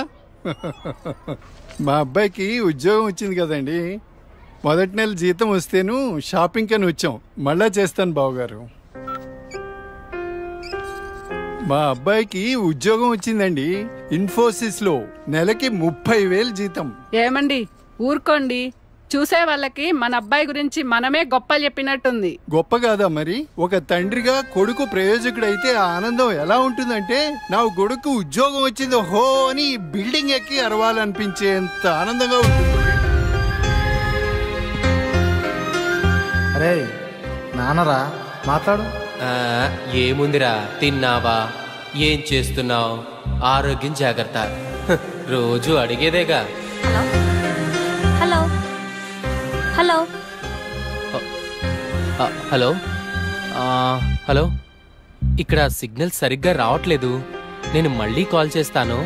S14: మా అబ్బాయికి ఉద్యోగం వచ్చింది కదండి. మొదటి నెల జీతం వస్తేను షాపింగ్ అని వచ్చాం. మళ్ళా చేస్తాను బావగారు. మా అబ్బాయికి ఉద్యోగం వచ్చిందండి, ఇన్ఫోసిస్ లో. నెలకి 30,000 జీతం.
S23: ఏమండి ఊరుకోండి, చూసే వాళ్ళకి మన అబ్బాయి గురించి మనమే గొప్ప చెప్పినట్టుంది.
S14: గొప్ప కాదా మరి? ఒక తండ్రిగా కొడుకు ప్రయోజకుడైతే ఆ ఆనందం ఎలా ఉంటుందంటే, నా కొడుకు ఉద్యోగం వచ్చింది హో అని బిల్డింగ్ ఎక్కి అరవాలనిపించేంత ఆనందంగా ఉంటుంది.
S6: అరే నాన్నరా మాట్లాడు.
S8: ఏముందిరా, తిన్నావా, ఏం చేస్తున్నావు, ఆరోగ్యం జాగ్రత్త, రోజు అడిగేదేగా.
S11: హలో హలో
S8: హలో హలో, ఇక్కడ సిగ్నల్ సరిగ్గా రావట్లేదు, నేను మళ్ళీ కాల్ చేస్తాను.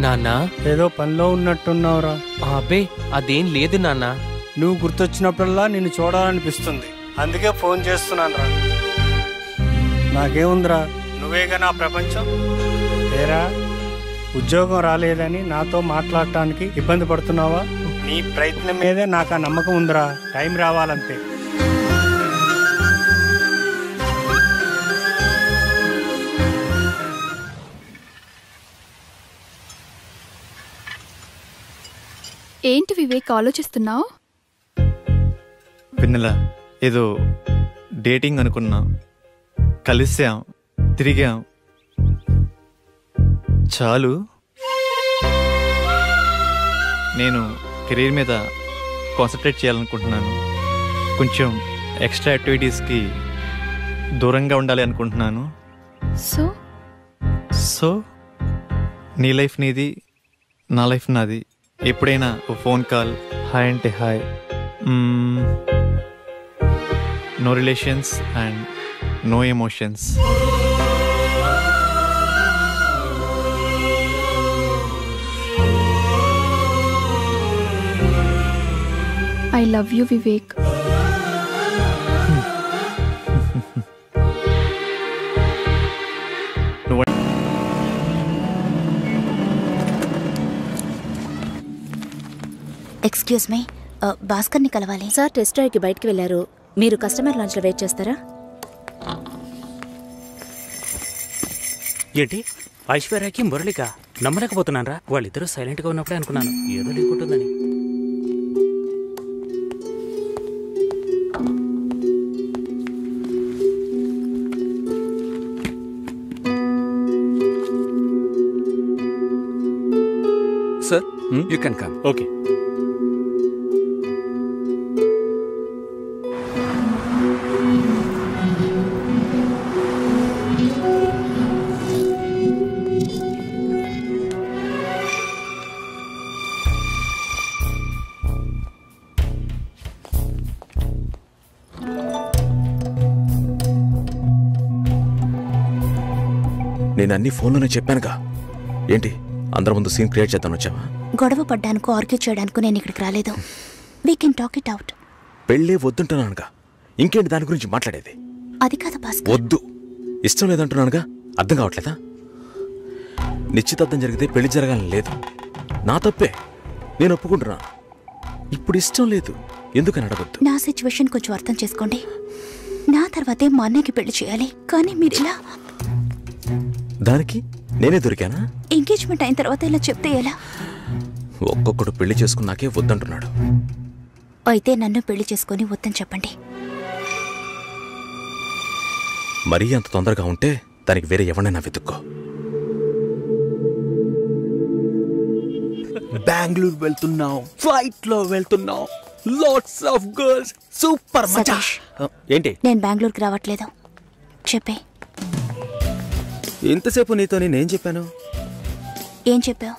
S8: నాన్న,
S19: ఏదో పనిలో ఉన్నట్టున్నావురా.
S8: అబ్బే అదేం లేదు నాన్న.
S19: నువ్వు గుర్తొచ్చినప్పుడల్లా నిన్ను చూడాలనిపిస్తుంది, అందుకే ఫోన్ చేస్తున్నాను రా. నాకేముందిరా, నువ్వేగా నా ప్రపంచం. ఏరా, ఉద్యోగం రాలేదని నాతో మాట్లాడటానికి ఇబ్బంది పడుతున్నావా? నీ ప్రయత్నం మీదే నాకు ఆ నమ్మకం ఉందిరా. టైం రావాలంతే.
S10: ఏంటి వివేక్ ఆలోచిస్తున్నావు?
S1: వెన్నెల, ఏదో డేటింగ్ అనుకున్నా, కలిసాం, తిరిగాం, చాలు. నేను కెరీర్ మీద కాన్సన్ట్రేట్ చేయాలనుకుంటున్నాను. కొంచెం ఎక్స్ట్రా యాక్టివిటీస్కి దూరంగా ఉండాలి అనుకుంటున్నాను. సో నీ లైఫ్ నీది, నా లైఫ్ నాది. ఎప్పుడైనా ఓ ఫోన్ కాల్, హాయ్ అంటే hi, no relations and no emotions.
S10: I love you Vivek.
S3: Excuse me, భాస్కర్ని కలవాలి. సార్ టెస్ట్ డ్రైవ్కి బయటికి వెళ్ళారు. మీరు కస్టమర్ లాంచ్లో వెయిట్ చేస్తారా?
S2: ఏంటి ఐశ్వర్యకి మురళిక నమ్మలేకపోతున్నాను రా. వాళ్ళిద్దరూ సైలెంట్గా ఉన్నప్పుడే అనుకున్నాను ఏదో లేకుంటుందని.
S20: Sir, you can come.
S2: Okay.
S20: నేను అన్ని ఫోన్లోనే చెప్పానుగా. ఏంటి అందరి ముందు సీన్ క్రియేట్ చేద్దాం వచ్చావా?
S3: గొడవ పడ్డానుకో, ఆర్గ్యూ చేయడానికి నేను ఇక్కడికి రాలేదు. We can talk it out.
S20: పెళ్ళే వద్దుంటున్నానుగా, ఇంకేంటి దాని గురించి మాట్లాడేది?
S3: అది కాదు భాస్కర్.
S20: వద్దు, ఇష్టం లేదంటున్నానుగా. అర్థం కావట్లేదా? నిశ్చితార్థం జరిగితే పెళ్లి జరగాలని లేదు, నా తప్పే, నేను ఒప్పుకుంటున్నా. ఇప్పుడు ఇష్టం లేదు, ఎందుకని అడగొద్దు.
S3: నా సిచ్యువేషన్ కొంచెం అర్థం చేసుకోండి. నా తర్వాతే మా అన్నయ్యకి పెళ్లి చేయాలి, కానీ మీరు ఇలా.
S20: దానికి నేనే దొరికానా?
S3: ఎంగేజ్మెంట్ అయిన తర్వాత ఇలా చెప్తే ఎలా?
S20: ఒక్కొక్కడు పెళ్లి చేసుకున్నాకే వద్దంటున్నాడు.
S3: అయితే నన్ను పెళ్లి చేసుకొని వద్దని చెప్పండి.
S20: మరీ అంత తొందరగా ఉంటే దానికి వేరే ఎవరైనా వెతుక్కో.
S2: బెంగళూరు వెళ్తున్నాం, ఫ్లైట్ లో వెళ్తున్నాం, లాట్స్ ఆఫ్ గర్ల్స్, సూపర్ మజా. ఏంటి?
S3: నేను బెంగళూరుకి రావట్లేదు. చెప్పే.
S20: ఇంతసేపు నీతో నేనేం చెప్పాను?
S3: ఏం చెప్పావు?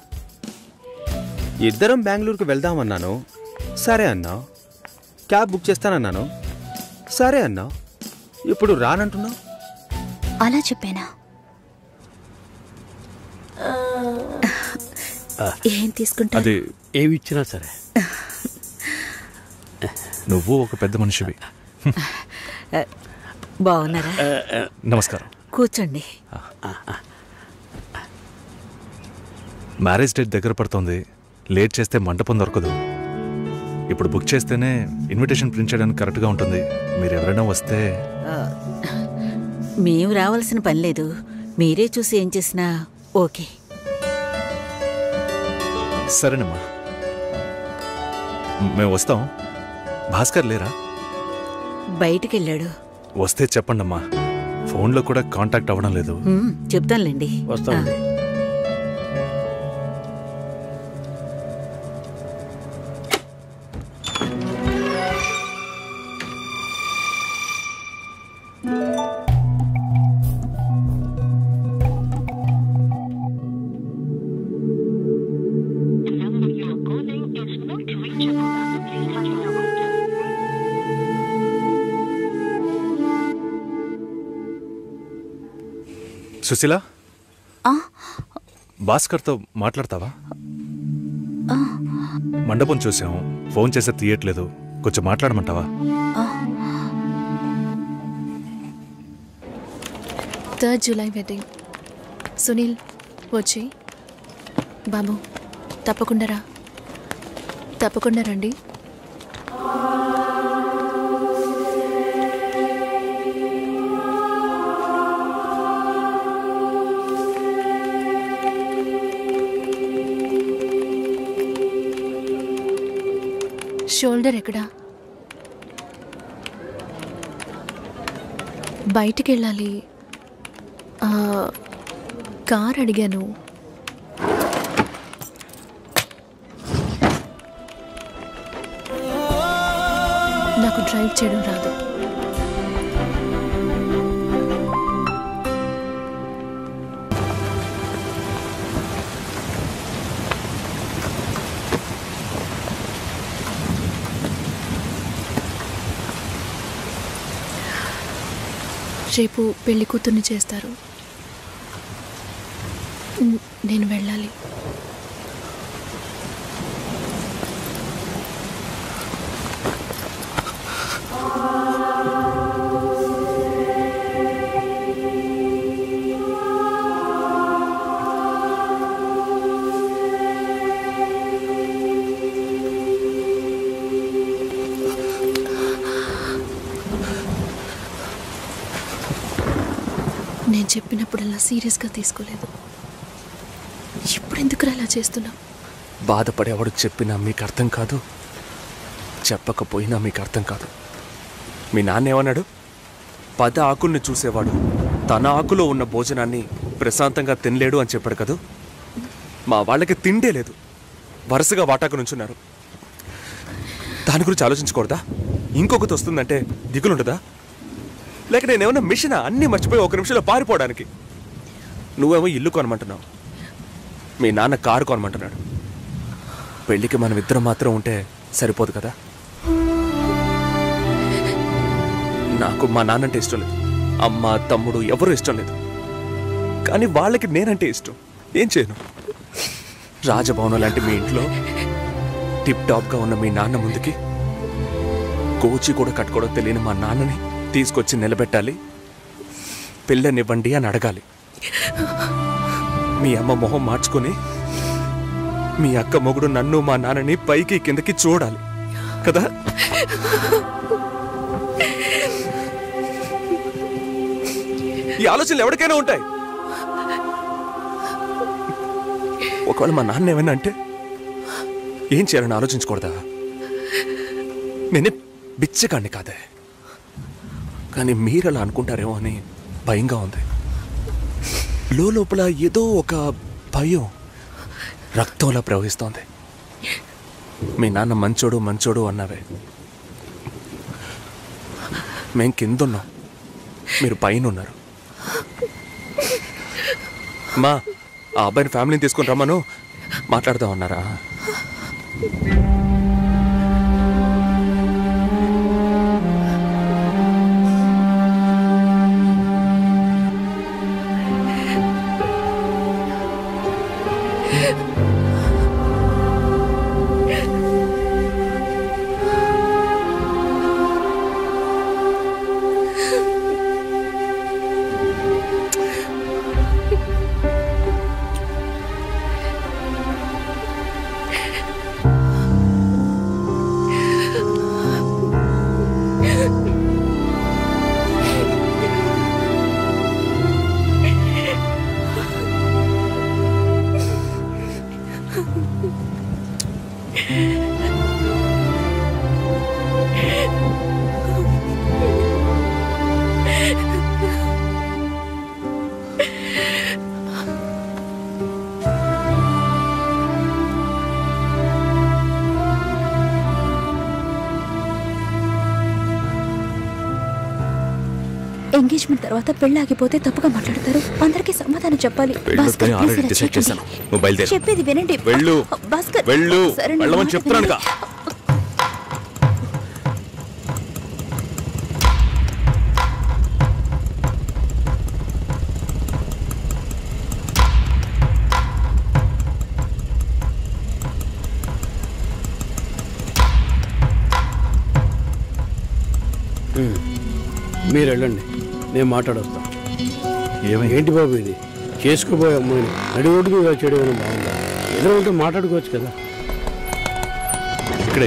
S20: ఇద్దరం బెంగళూరుకు వెళ్దామన్నాను, సరే అన్నావు. క్యాబ్ బుక్ చేస్తానన్నాను, సరే అన్నావు. ఇప్పుడు రానంటున్నావు.
S3: అలా చెప్పానా? ఏం తీసుకుంటా?
S2: అది ఏమి ఇచ్చినా సరే.
S22: నువ్వు ఒక పెద్ద మనిషివి.
S16: బాగున్నారా?
S22: నమస్కారం.
S16: కూర్చోండి.
S22: మ్యారేజ్ డేట్ దగ్గర పడుతుంది, లేట్ చేస్తే మంటపం దొరకదు. ఇప్పుడు బుక్ చేస్తేనే ఇన్విటేషన్ ప్రింట్ చేయడానికి కరెక్ట్గా ఉంటుంది. మీరు ఎవరైనా వస్తే.
S16: మేము రావాల్సిన పని లేదు, మీరే చూసి ఏం చేసినా ఓకే.
S22: సరేనమ్మా, మేము వస్తాం. భాస్కర్ లేరా?
S16: బయటికి వెళ్ళాడు.
S22: వస్తే చెప్పండమ్మా, ఫోన్లో కూడా కాంటాక్ట్ అవ్వడం లేదు.
S16: చెప్తానులేండి.
S19: వస్తామండి.
S22: సుశీల, భాస్కర్తో మాట్లాడతావా? మండపం చూసాం, ఫోన్ చేస్తే తీయట్లేదు, కొంచెం మాట్లాడమంటావా?
S5: 3rd July wedding. సునీల్ వచ్చి. బాబు తప్పకుండా రండి. షోల్డర్ ఎక్కడా? బయటికి వెళ్ళాలి. కార్ అడిగాను. నాకు డ్రైవ్ చేయడం రాదు. రేపు పెళ్లి కూతుర్ని చేస్తారు. నేను వెళ్ళాలి. నేను చెప్పినప్పుడల్లా సీరియస్గా తీసుకోలేదు. ఇప్పుడు ఎందుకు అలా చేస్తున్నావు?
S7: బాధపడేవాడు చెప్పినా మీకు అర్థం కాదు, చెప్పకపోయినా మీకు అర్థం కాదు. మీ నాన్న ఏమన్నాడు? 10 ఆకుల్ని చూసేవాడు తన ఆకులో ఉన్న భోజనాన్ని ప్రశాంతంగా తినలేడు అని చెప్పాడు కదా. మా వాళ్ళకి తిండే లేదు, వరుసగా వాటాకు నుంచున్నారు. దాని గురించి ఆలోచించకూడదా? ఇంకొకటి వస్తుందంటే దిగులుండదా? లేక నేనేమన్నా మిషనా అన్నీ మర్చిపోయి 1 నిమిషంలో పారిపోవడానికి? నువ్వేమో ఇల్లు కొనమంటున్నావు, మీ నాన్న కారు కొనమంటున్నాడు. పెళ్ళికి మనం ఇద్దరం మాత్రం ఉంటే సరిపోదు కదా. నాకు మా నాన్నంటే ఇష్టం లేదు, అమ్మ తమ్ముడు ఎవరూ ఇష్టం లేదు. కానీ వాళ్ళకి నేనంటే ఇష్టం. ఏం చేయను? రాజభవనం లాంటి మీ ఇంట్లో టిప్ టాప్గా ఉన్న మీ నాన్న ముందుకి కోచి కూడా కట్టుకోవడం తెలియని మా నాన్నని తీసుకొచ్చి నిలబెట్టాలి. పిల్లనివ్వండి అని అడగాలి. మీ అమ్మ మొహం మార్చుకొని మీ అక్క మొగుడు నన్ను మా నాన్నని పైకి కిందకి చూడాలి కదా. ఈ ఆలోచనలు ఎవరికైనా ఉంటాయి. ఒకవేళ మా నాన్న ఏమైనా అంటే ఏం చేయాలని ఆలోచించకూడదా? నేనే బిచ్చగాడిని కాదే, కానీ మీరు అలా అనుకుంటారేమో అని భయంగా ఉంది. లోపల ఏదో ఒక భయం రక్తంలా ప్రవహిస్తోంది. మీ నాన్న మంచోడు అన్నావే, మేం కిందున్నాం, మీరు పైన ఉన్నారు. మా ఆ అబ్బాయిని ఫ్యామిలీని తీసుకుని రమ్మను, మాట్లాడదామన్నారా?
S3: ఎంగేజ్మెంట్ తర్వాత పెళ్లి ఆగిపోతే తప్పుగా మాట్లాడతారు. అందరికీ సమాధానం చెప్పాలి. భాస్కర్, please ఇలా చేయకండి. చెప్పేది వినండి. భాస్కర్, సరే, నేను మాట
S7: చెప్తున్నానుగా.
S9: మీరు వెళ్ళండి, నేను మాట్లాడొస్తా. ఏంటి బాబు ఇది? చేసుకోబోయే అమ్మాయిని నడి ఒడ్డుకు చేయడం ఏమైనా బాగుందా? ఎదురు ఉంటే మాట్లాడుకోవచ్చు కదా.
S22: ఇక్కడే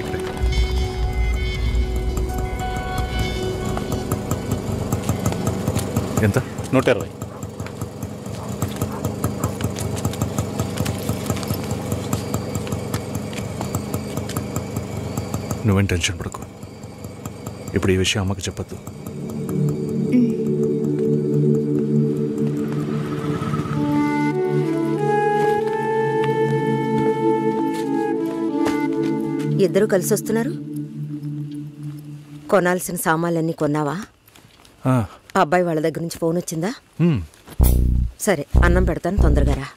S22: ఎంత?
S12: 120.
S22: నువ్వేం టెన్షన్ పడకు. ఇప్పుడు ఈ విషయం అమ్మకి చెప్పొద్దు.
S21: ఇద్దరు కలిసి వస్తున్నారు. కొనాల్సిన సామాన్లన్నీ కొన్నావా? అబ్బాయి వాళ్ళ దగ్గర నుంచి ఫోన్ వచ్చిందా? సరే, అన్నం పెడతాను, తొందరగా రా.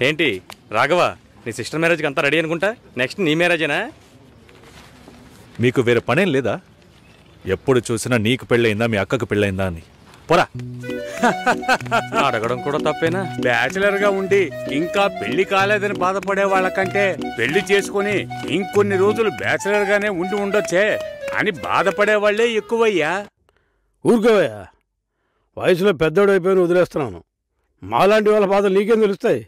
S12: ఏంటి రాఘవ, నీ సిస్టర్ మ్యారేజ్కి అంతా రెడీ అనుకుంటా. నెక్స్ట్ నీ మ్యారేజేనా?
S22: మీకు వేరే పనేం లేదా? ఎప్పుడు చూసినా నీకు పెళ్ళయిందా, మీ అక్కకు పెళ్ళయిందా అని. పోరా.
S12: అడగడం కూడా తప్పేనా?
S24: బ్యాచిలర్ గా ఉండి ఇంకా పెళ్లి కాలేదని బాధపడే వాళ్ళకంటే పెళ్లి చేసుకుని ఇంకొన్ని రోజులు బ్యాచిలర్ గానే ఉండి ఉండొచ్చే అని బాధపడే వాళ్లే ఎక్కువయ్యా.
S9: ఊరుకోవయ్యా, వయసులో పెద్దోడు అయిపోయి వదిలేస్తున్నాను. మాలాంటి వాళ్ళ బాధలు నీకేం తెలుస్తాయి?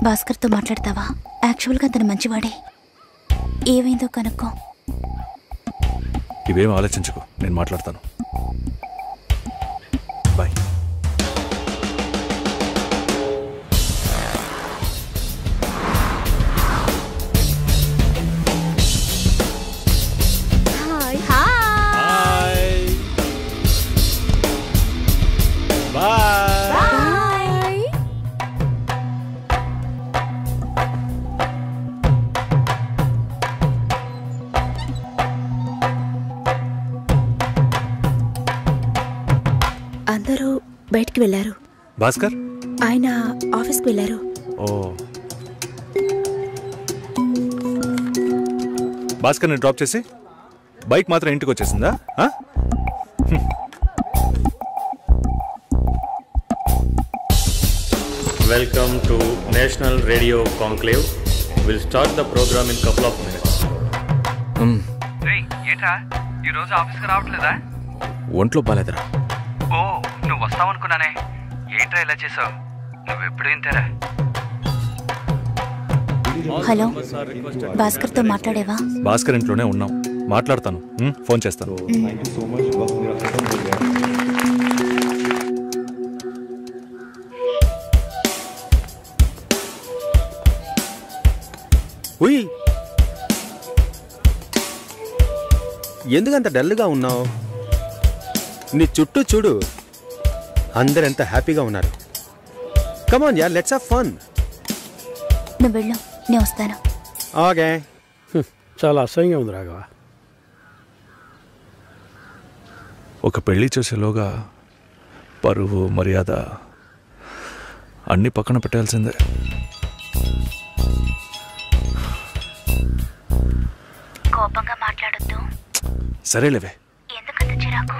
S3: భాస్కర్తో మాట్లాడతావా? యాక్చువల్గా అతను మంచివాడే. ఏమైందో కనుక్కో.
S22: ఇవేం ఆలోచించకు, నేను మాట్లాడతాను. బాయ్.
S3: అందరూ బయటికి వెళ్ళారు.
S22: భాస్కర్
S3: ఆయన ఆఫీస్కి వెళ్ళారు.
S22: ఓ, భాస్కర్ని డ్రాప్ చేసి బైక్ మాత్రం ఇంటికి వచ్చేసిందా?
S12: Welcome to national radio conclave. Will start the programme in couple of minutes.
S25: ఏంట్రా ఈరోజు ఆఫీస్కి రావట్లేదా?
S7: ఒంట్లో బాలేదురా.
S25: ఓ, నువ్వు వస్తావనుకున్నానే. ఏంట్రా ఇలా చేసావు? నువ్వెప్పుడు ఇంతేరా?
S3: హలో, భాస్కర్తో మాట్లాడేవా?
S22: భాస్కర్ ఇంట్లోనే ఉన్నాం, మాట్లాడతాను. ఫోన్ చేస్తాను.
S26: ఎందుకంత డల్గా ఉన్నావు? నీ చుట్టూ చూడు, అందరెంత హ్యాపీగా ఉన్నారు. కమాన్ యార్, లెట్స్ హావ్ ఫన్.
S3: నువ్వు వెళ్ళు, నేను వస్తాను.
S26: ఓకే.
S9: చాలా అసహ్యంగా ఉంది రాఘవ.
S22: ఒక పెళ్లి చేసేలోగా పరువు మర్యాద అన్ని పక్కన పెట్టాల్సిందే.
S3: కోపంగా మాట్లాడొద్దు.
S22: సరేలేవే.
S3: ఎందుకంత చిరాకు?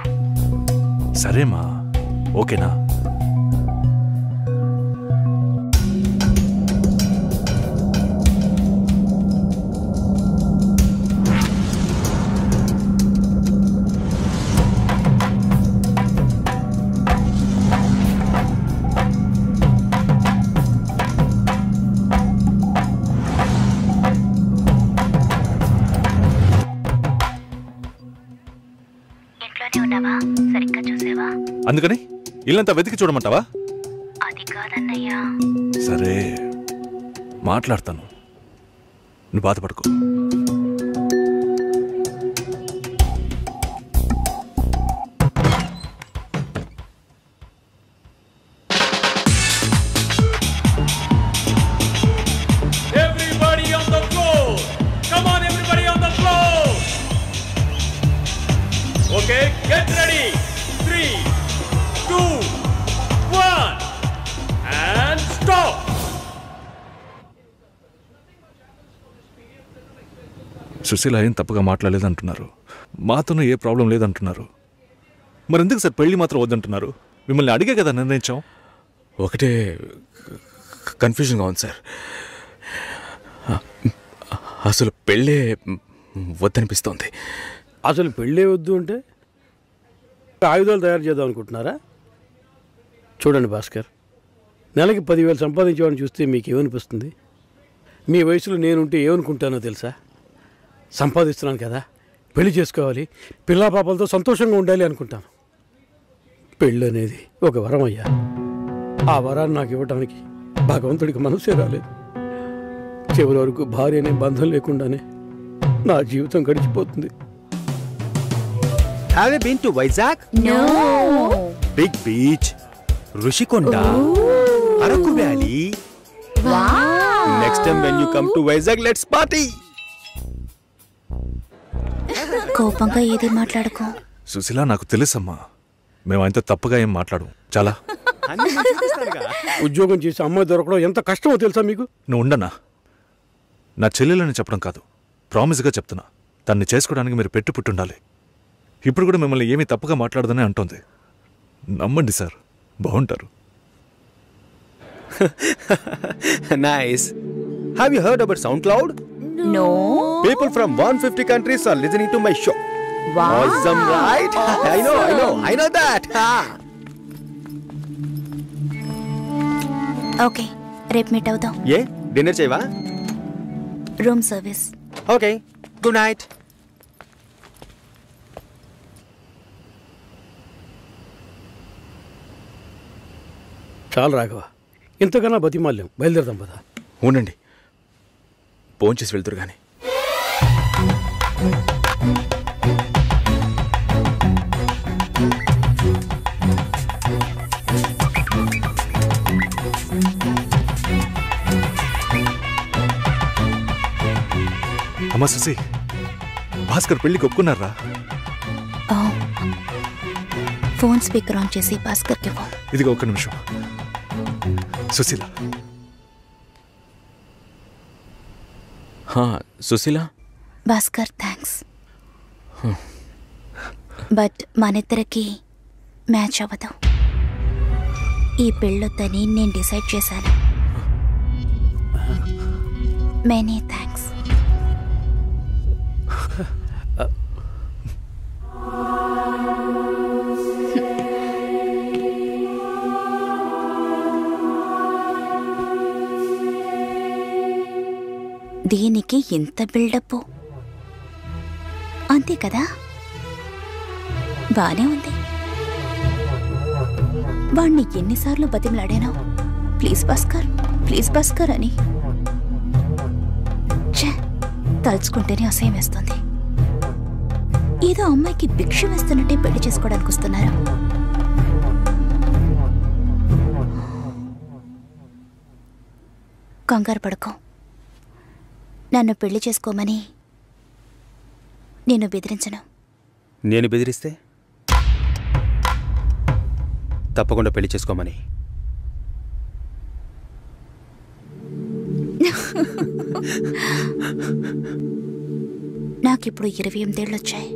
S22: సరేమా, ఓకేనా? అందుకని ఇల్లంతా వెతికి చూడమంటావా?
S3: అది కాదన్నయ్యా.
S22: సరే, మాట్లాడతాను, నువ్వు బాధపడుకో. సుశీల ఏం తప్పుగా మాట్లాడలేదంటున్నారు, మాతోనూ ఏ ప్రాబ్లం లేదంటున్నారు. మరి ఎందుకు సార్ పెళ్లి మాత్రం వద్దంటున్నారు? మిమ్మల్ని అడిగే కదా నిర్ణయించాం.
S7: ఒకటే కన్ఫ్యూజన్గా ఉంది సార్. అసలు పెళ్ళే వద్దనిపిస్తోంది.
S9: అసలు పెళ్ళే వద్దు అంటే ఆయుధాలు తయారు చేద్దాం అనుకుంటున్నారా? చూడండి భాస్కర్, నెలకి 10,000 సంపాదించేవాడిని చూస్తే మీకు ఏమనిపిస్తుంది? మీ వయసులో నేనుంటే ఏమనుకుంటానో తెలుసా? సంపాదిస్తున్నాను కదా, పెళ్లి చేసుకోవాలి, పిల్లా పాపలతో సంతోషంగా ఉండాలి అనుకుంటాను. పెళ్ళి అనేది ఒక వరం అయ్యా. ఆ వరాన్ని నాకు ఇవ్వడానికి భగవంతుడికి మనసే రాలేదు. చివరి వరకు భార్య అనే బంధం లేకుండానే నా జీవితం గడిచిపోతుంది.
S26: Have you been to Vizag?
S3: No.
S26: Big beach, Rushikonda, Araku Valley.
S3: Wow.
S26: Next time when you come to Vizag, let's party.
S3: కోపంగా ఏది మాట్లాడుకో.
S22: సుశీల, నాకు తెలుసమ్మా, మేము ఆయనతో తప్పుగా ఏం మాట్లాడు. చాలా
S9: ఉద్యోగం చేసి అమ్మాయి దొరకడం ఎంత కష్టమో తెలుసా మీకు?
S22: నువ్వు ఉండనా? నా చెల్లెలని చెప్పడం కాదు, ప్రామిస్గా చెప్తున్నా, తన్ని చేసుకోవడానికి మీరు పుట్టుండాలి. ఇప్పుడు కూడా మిమ్మల్ని ఏమీ తప్పుగా మాట్లాడదని అంటోంది. నమ్మండి సార్, బాగుంటారు.
S26: Nice. Have you heard about SoundCloud?
S3: No.
S26: People from 150 countries are listening to my show.
S3: Wow.
S26: Awesome, right? I know that.
S3: Okay, రేపు మీట్ అవుదాం.
S26: ఏ డిన్నర్ చేయవా?
S3: Room service.
S26: Okay, good night.
S9: చాలు రాఘవ, ఇంతకన్నా బతిమాల్యం. బయలుదేరదాం పదా.
S7: ఉండండి, భోంచేసి వెళ్తురు కానీ.
S22: అమ్మా సుశీ, భాస్కర్ పెళ్లికి ఒప్పుకున్నారా?
S3: ఫోన్ స్పీకర్ ఆన్ చేసి భాస్కర్కి ఫోన్.
S22: ఇదిగో ఒక్క నిమిషం. సుశీల.
S7: సుశీల.
S3: భాస్కర్, థ్యాంక్స్. బట్ మనిద్దరికి మ్యాచ్ అవ్వదు. ఈ పెళ్ళొద్దని నేను డిసైడ్ చేశాను. Many thanks. దీనికి ఎంత బిల్డప్, అంతే కదా? బానే ఉంది. వాణ్ణి ఎన్నిసార్లు బతిమలాడాను, ప్లీజ్ భాస్కర్, ప్లీజ్ భాస్కర్ అని. ఛే, తలుచుకుంటేనే అసహ్యం వేస్తుంది. ఏదో అమ్మాయికి భిక్ష వేస్తున్నట్టే పెళ్లి చేసుకోవడానికి వస్తున్నారు. కంగారు పడుకో. నన్ను పెళ్లి చేసుకోమని నేను బెదిరించను.
S26: నేను బెదిరిస్తే తప్పకుండా పెళ్లి చేసుకోమని.
S3: నాకిప్పుడు 28 ఏళ్ళు వచ్చాయి.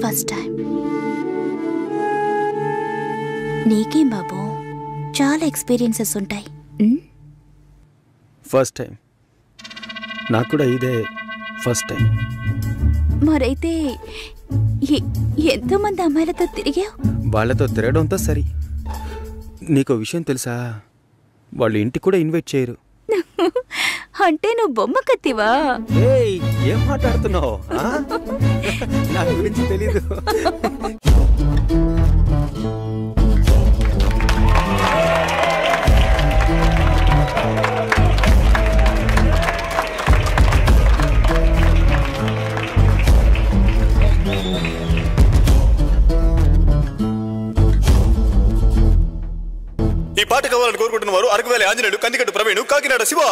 S3: First time. నీకేం బాబు, చాలా ఎక్స్పీరియన్సెస్ ఉంటాయి.
S26: First time. నాకు కూడా ఇదే ఫస్ట్ టైం.
S3: మరైతే ఎంతోమంది అమ్మాయిలతో తిరిగావు?
S26: వాళ్ళతో తిరగడంతో సరి. నీకో విషయం తెలుసా, వాళ్ళు ఇంటికి కూడా ఇన్వైట్ చేయరు.
S3: అంటే నువ్వు బొమ్మ కత్తివా?
S26: ఏం మాట్లాడుతున్నావు? నా గురించి తెలీదు.
S1: ఈ పాట కావాలని కోరుకుంటున్న వారు అరకువేలి ఆంజనేయులు, కందికట్టు ప్రవీణ్, కాకినాడ శివ.